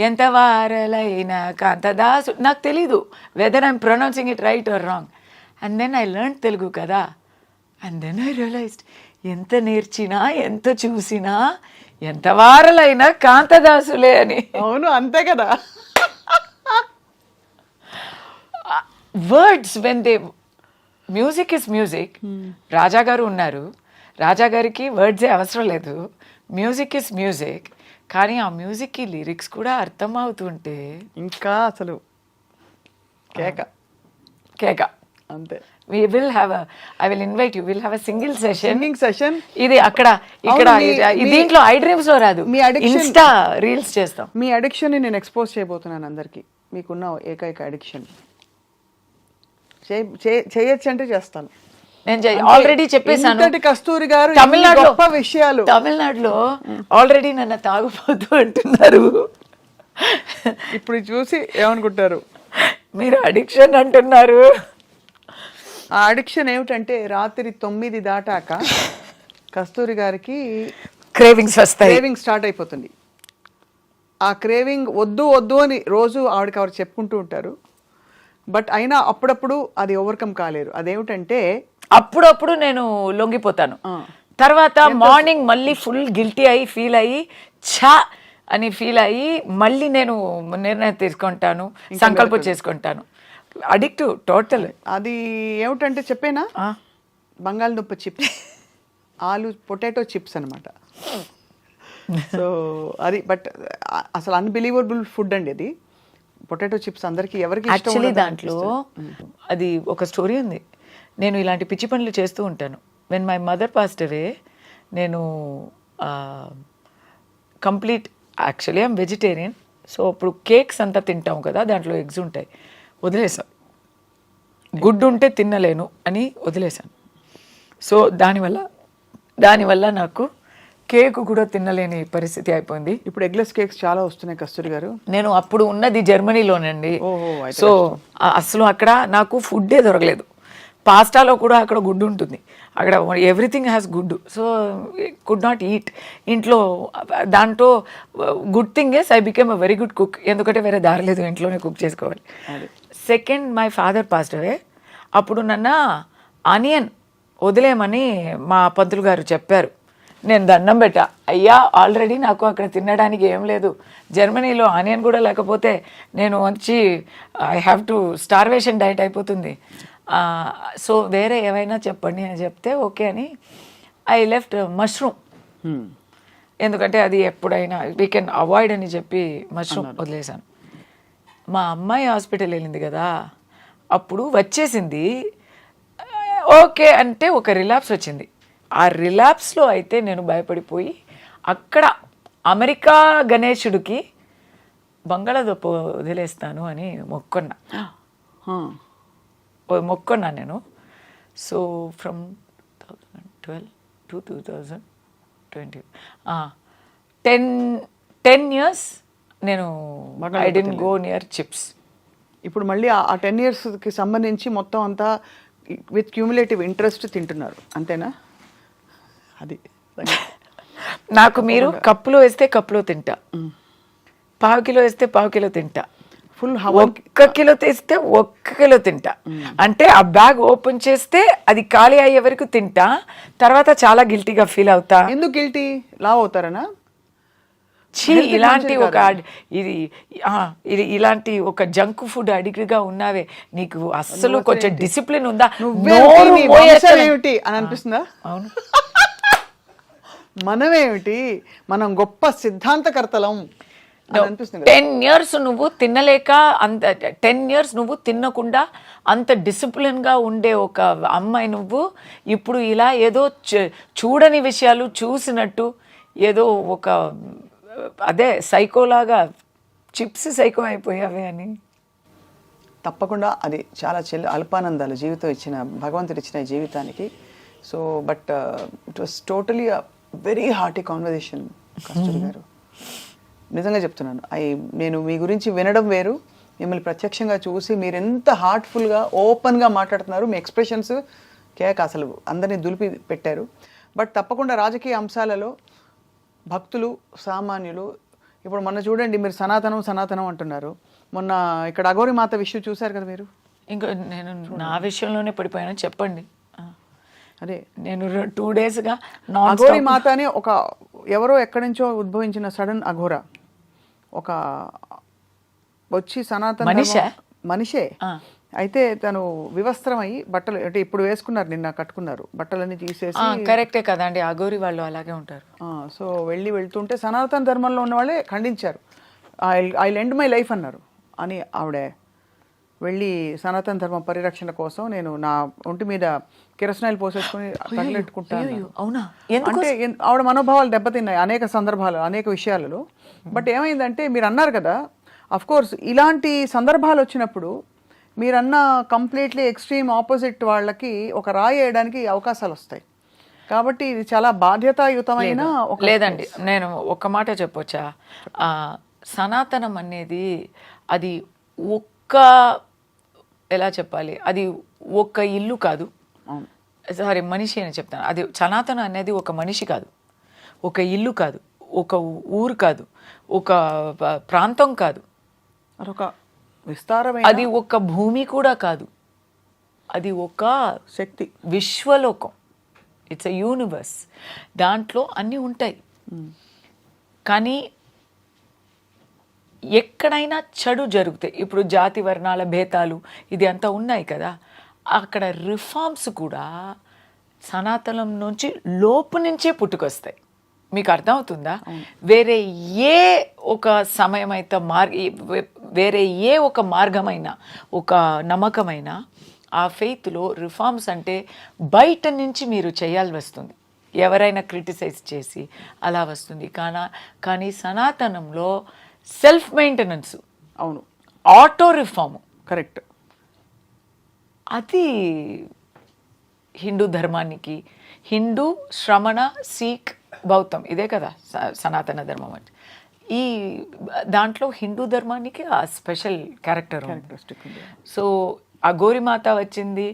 ఎంత వారలైనా కాంతదాసు, నాకు తెలీదు whether I'm pronouncing it right or wrong. And then I learn Telugu కదా. అండ్ దెన్ ఐ రియలైజ్డ్ ఎంత నేర్చినా ఎంత చూసినా ఎంత వారలైనా కాంతదాసులే అని. అవును, అంతే కదా. Words when they music is music. Raja గారు ఉన్నారు, రాజా గారికి వర్డ్సే అవసరం లేదు, మ్యూజిక్ ఇస్ మ్యూజిక్. కానీ ఆ మ్యూజిక్కి లిరిక్స్ కూడా అర్థం అవుతుంటే ఇంకా అసలు కేక కేక. అంతే. I will invite you. We'll have a single session. Singing session. ఇది అక్కడ ఇక్కడ దీంట్లో ఐ డ్రీమ్స్ లో రాదు, మీ addiction- ఇన్స్టా రీల్స్ చేస్తాం. మీ అడిక్షన్ని నేను ఎక్స్పోజ్ చేయబోతున్నాను అందరికీ. మీకున్న ఏకైక అడిక్షన్ చేయొచ్చు అంటే చేస్తాను. నేను ఆల్రెడీ చెప్పేశాను. ఇంతటి కస్తూరి గారు తమిళనాడులో గొప్ప విషయాలు. తమిళనాడులో ఆల్రెడీ నన్ను తాగుపోతూ అంటున్నారు. ఇప్పుడు చూసి ఏమనుకుంటారు? మీరు అడిక్షన్ అంటున్నారు. ఆ అడిక్షన్ ఏమిటంటే రాత్రి 9 దాటాక కస్తూరి గారికి క్రేవింగ్స్ వస్తాయి, క్రేవింగ్ స్టార్ట్ అయిపోతుంది. ఆ క్రేవింగ్ వద్దు వద్దు అని రోజు ఆవిడకి చెప్పుకుంటూ ఉంటారు. బట్ అయినా అప్పుడప్పుడు అది ఓవర్కమ్ కాలేరు. అదేమిటంటే అప్పుడప్పుడు నేను లొంగిపోతాను. తర్వాత మార్నింగ్ మళ్ళీ ఫుల్ గిల్టీ అయ్యి ఫీల్ అయ్యి ఛా అని ఫీల్ అయ్యి మళ్ళీ నేను నిర్ణయం తీసుకుంటాను, సంకల్పం చేసుకుంటాను. Addict total. అది ఏమిటంటే చెప్పేనా, బంగాళదుంప చిప్స్, పొటాటో చిప్స్ అనమాట. సో అది బట్ అసలు అన్బిలీవబుల్ ఫుడ్ అండి అది. పొటాటో చిప్స్ అందరికి ఎవరికి యాక్చువల్లీ దాంట్లో అది ఒక స్టోరీ ఉంది. నేను ఇలాంటి పిచ్చి పనులు చేస్తూ ఉంటాను. When my mother passed away, నేను complete actually I'm vegetarian. So అప్పుడు కేక్స్ అంతా తింటాం కదా, దాంట్లో ఎగ్స్ ఉంటాయి, వదిలేసాను. గుడ్డు ఉంటే తినలేను అని వదిలేసాను. సో దానివల్ల నాకు కేక్ కూడా తినలేని పరిస్థితి అయిపోయింది. ఇప్పుడు ఎగ్లెస్ కేక్స్ చాలా వస్తున్నాయి కస్తూరి గారు. నేను అప్పుడు ఉన్నది జర్మనీలోనండి. సో అసలు అక్కడ నాకు ఫుడ్డే దొరకలేదు. పాస్టాలో కూడా అక్కడ గుడ్డు ఉంటుంది, అక్కడ ఎవ్రీథింగ్ హ్యాస్ గుడ్డు. So could not eat. ఇంట్లో దాంట్లో good thing is I became a very good cook. ఎందుకంటే వేరే దారి లేదు, ఇంట్లోనే కుక్ చేసుకోవాలి. Second my father passed away. అప్పుడు నన్ను ఆనియన్ వదిలేయమని మా పంతులు గారు చెప్పారు. నేను దండం పెట్టా, అయ్యా ఆల్రెడీ నాకు అక్కడ తినడానికి ఏం లేదు, జర్మనీలో ఆనియన్ కూడా లేకపోతే నేను వచ్చి I have to starvation diet అయిపోతుంది. సో వేరే ఏమైనా చెప్పండి అని చెప్తే ఓకే అని ఐ లెఫ్ట్ మష్రూమ్. ఎందుకంటే అది ఎప్పుడైనా వీ కెన్ అవాయిడ్ అని చెప్పి మష్రూమ్ వదిలేశాను. మా అమ్మాయి హాస్పిటల్ వెళ్ళింది కదా, అప్పుడు వచ్చేసింది ఓకే అంటే ఒక రిలాప్స్ వచ్చింది. ఆ రిలాప్స్లో అయితే నేను భయపడిపోయి అక్కడ అమెరికా గణేశుడికి బంగాళదుంప వదిలేస్తాను అని మొక్కున్నా నేను. సో ఫ్రమ్ 2012 to 2020 10 years నేను I didn't go near chips. ఇప్పుడు మళ్ళీ ఆ 10 yearsకి సంబంధించి మొత్తం అంతా విత్ క్యూములేటివ్ ఇంట్రెస్ట్ తింటున్నారు అంతేనా? అది నాకు మీరు కప్పులో వేస్తే కప్పులో తింటా, పావు కిలో వేస్తే పావు కిలో తింటా, ఫుల్ 1 కిలో తెస్తే 1 కిలో తింటా. అంటే ఆ బ్యాగ్ ఓపెన్ చేస్తే అది ఖాళీ అయ్యే వరకు తింటా. తర్వాత చాలా గిల్టీగా ఫీల్ అవుతా. ఎందుకు గిల్టీ? లావ్ అవుతారనా? ఇలాంటి ఒక ఇది ఇలాంటి ఒక జంక్ ఫుడ్ అడిక్ట్గా ఉన్నావే, నీకు అస్సలు కొంచెం డిసిప్లిన్ ఉందా? ఏమిటి అని అనిపిస్తుందా? అవును. మనమేమిటి, మనం గొప్ప సిద్ధాంతకర్తలం 10 years నువ్వు తినలేక, అంత 10 years నువ్వు తినకుండా అంత డిసిప్లిన్గా ఉండే ఒక అమ్మాయి నువ్వు ఇప్పుడు ఇలా ఏదో చూడని విషయాలు చూసినట్టు ఏదో ఒక అదే సైకోలాగా చిప్స్ సైకో అయిపోయావే అని. తప్పకుండా అది చాలా అల్పానందాలు జీవితం ఇచ్చిన, భగవంతుడు ఇచ్చిన జీవితానికి. So but it was totally very hearty conversation Kasturi గారు. నిజంగా చెప్తున్నాను, నేను మీ గురించి వినడం వేరు, మిమ్మల్ని ప్రత్యక్షంగా చూసి మీరు ఎంత హార్ట్ఫుల్గా ఓపెన్గా మాట్లాడుతున్నారు. మీ ఎక్స్ప్రెషన్స్ కేక అసలు అందరినీ దులిపి పెట్టారు. బట్ తప్పకుండా రాజకీయ అంశాలలో భక్తులు, సామాన్యులు, ఇప్పుడు మొన్న చూడండి మీరు సనాతనం అంటున్నారు. మొన్న ఇక్కడ అఘోరి మాత విషయం చూశారు కదా మీరు. ఇంకా నేను నా విషయంలోనే పడిపోయాను. చెప్పండి. అదే నేను 2 daysగా అఘోరి మాత అని ఒక ఎవరో ఎక్కడి నుంచో ఉద్భవించిన సడన్ అఘోర ఒక వచ్చి సనాతన మనిషే అయితే తను వివస్త్రం అయ్యి బట్టలు అంటే ఇప్పుడు వేసుకున్నారు, నిన్న కట్టుకున్నారు, బట్టలన్నీ తీసేసి. కరెక్టే కదండి, అఘోరి వాళ్ళు అలాగే ఉంటారు. సో వెళ్తుంటే సనాతన ధర్మంలో ఉన్న వాళ్ళే ఖండించారు. ఐ లెండ్ మై లైఫ్ అన్నారు అని ఆవిడ వెళ్ళి సనాతన ధర్మ పరిరక్షణ కోసం నేను నా ఒంటి మీద కిరసనాయిలు పోసేసుకుని తగిలెట్టుకుంటాను. అవునా? అంటే ఆవిడ మనోభావాలు దెబ్బతిన్నాయి అనేక సందర్భాలు, అనేక విషయాలలో. బట్ ఏమైందంటే మీరు అన్నారు కదా, అఫ్ కోర్స్ ఇలాంటి సందర్భాలు వచ్చినప్పుడు మీరన్న కంప్లీట్లీ ఎక్స్ట్రీమ్ ఆపోజిట్ వాళ్ళకి ఒక రాయి వేయడానికి అవకాశాలు వస్తాయి. కాబట్టి ఇది చాలా బాధ్యతాయుతమైన ఒక లేదండి. నేను ఒక మాట చెప్పొచ్చా? సనాతనం అనేది అది ఎలా చెప్పాలి, అది ఒక ఇల్లు కాదు, సారీ మనిషి అని చెప్తాను. అది సనాతనం అనేది ఒక మనిషి కాదు, ఒక ఇల్లు కాదు, ఒక ఊరు కాదు, ఒక ప్రాంతం కాదు, అదొక విస్తారమైన, అది ఒక భూమి కూడా కాదు, అది ఒక శక్తి, విశ్వలోకం. It's a universe. దాంట్లో అన్నీ ఉంటాయి. కానీ ఎక్కడైనా చెడు జరుగుతాయి. ఇప్పుడు జాతి వర్ణాల భేదాలు ఇది అంతా ఉన్నాయి కదా, అక్కడ రిఫార్మ్స్ కూడా సనాతనం నుంచి లోపు నుంచే పుట్టుకొస్తాయి. మీకు అర్థమవుతుందా? వేరే ఏ ఒక సమయమైతే వేరే ఏ ఒక మార్గమైన ఒక నమ్మకమైన ఆ ఫెయిత్లో రిఫార్మ్స్ అంటే బయట నుంచి మీరు చేయాల్సి వస్తుంది, ఎవరైనా క్రిటిసైజ్ చేసి అలా వస్తుంది. కానీ సనాతనంలో సెల్ఫ్ మెయింటెనెన్స్, అవును, ఆటో రిఫార్మ్, కరెక్ట్. అది హిందూ ధర్మానికి, హిందూ, శ్రమణ, సిక్, బౌద్ధం ఇదే కదా సనాతన ధర్మం అంటే. ఈ దాంట్లో హిందూ ధర్మానికి ఆ స్పెషల్ క్యారెక్టరిస్టిక్. సో ఆ గోరిమాత వచ్చింది,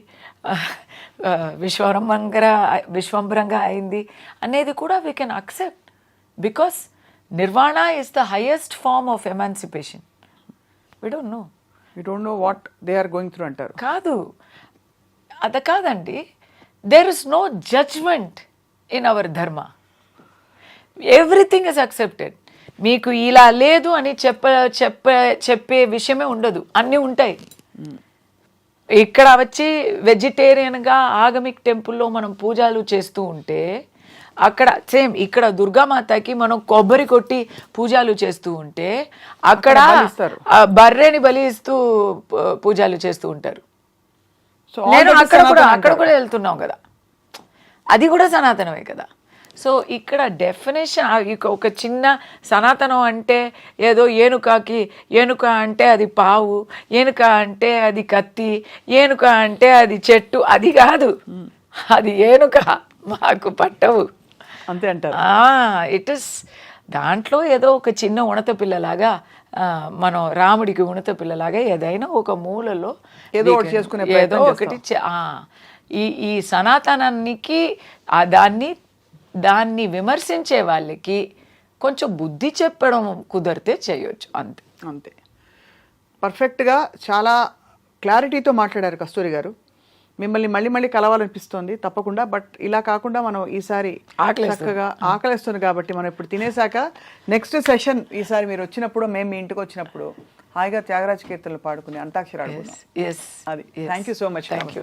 విశ్వంభరంగా అయింది అనేది కూడా we can accept, because nirvana is the highest form of emancipation. We don't know what they are going through అంటారు. కాదు, అది కాదండి. There is no judgment in our dharma. Everything is accepted. మీకు ఇలా లేదు అని చెప్పే విషయమే ఉండదు, అన్నీ ఉంటాయి. ఇక్కడ వచ్చి వెజిటేరియన్గా ఆగమిక్ టెంపుల్లో మనం పూజలు చేస్తూ ఉంటే, అక్కడ సేమ్ ఇక్కడ దుర్గామాతకి మనం కొబ్బరి కొట్టి పూజలు చేస్తూ ఉంటే, అక్కడ బర్రెని బలి ఇస్తూ పూజలు చేస్తూ ఉంటారు. నేను అక్కడ కూడా వెళ్తున్నాం కదా, అది కూడా సనాతనమే కదా. సో ఇక్కడ డెఫినేషన్ ఒక చిన్న సనాతనం అంటే ఏదో ఏనుక అంటే అది పావు, ఏనుక అంటే అది కత్తి, ఏనుక అంటే అది చెట్టు, అది కాదు. అది ఏనుక మాకు పట్టవు అంతే అంటారు. ఇట్ ఇస్ దాంట్లో ఏదో ఒక చిన్న ఉణత పిల్లలాగా, మనం రాముడికి ఉణత పిల్లలాగా ఏదైనా ఒక మూలలో ఏదో ఒకటి చేసుకునే ఏదో ఒకటి ఈ సనాతనానికి దాన్ని విమర్శించే వాళ్ళకి కొంచెం బుద్ధి చెప్పడం కుదిరితే చేయొచ్చు, అంతే. పర్ఫెక్ట్గా చాలా క్లారిటీతో మాట్లాడారు కస్తూరి గారు. మిమ్మల్ని మళ్ళీ కలవాలనిపిస్తుంది తప్పకుండా. బట్ ఇలా కాకుండా మనం ఈసారి చక్కగా ఆకలిస్తుంది కాబట్టి మనం ఇప్పుడు తినేసాక నెక్స్ట్ సెషన్ ఈసారి మీరు వచ్చినప్పుడు, మేము మీ ఇంటికి వచ్చినప్పుడు హాయిగా త్యాగరాజ కీర్తనలు పాడుకుని అంతాక్షరి ఆడుకుందాం. అది. Thank you so much. Thank you.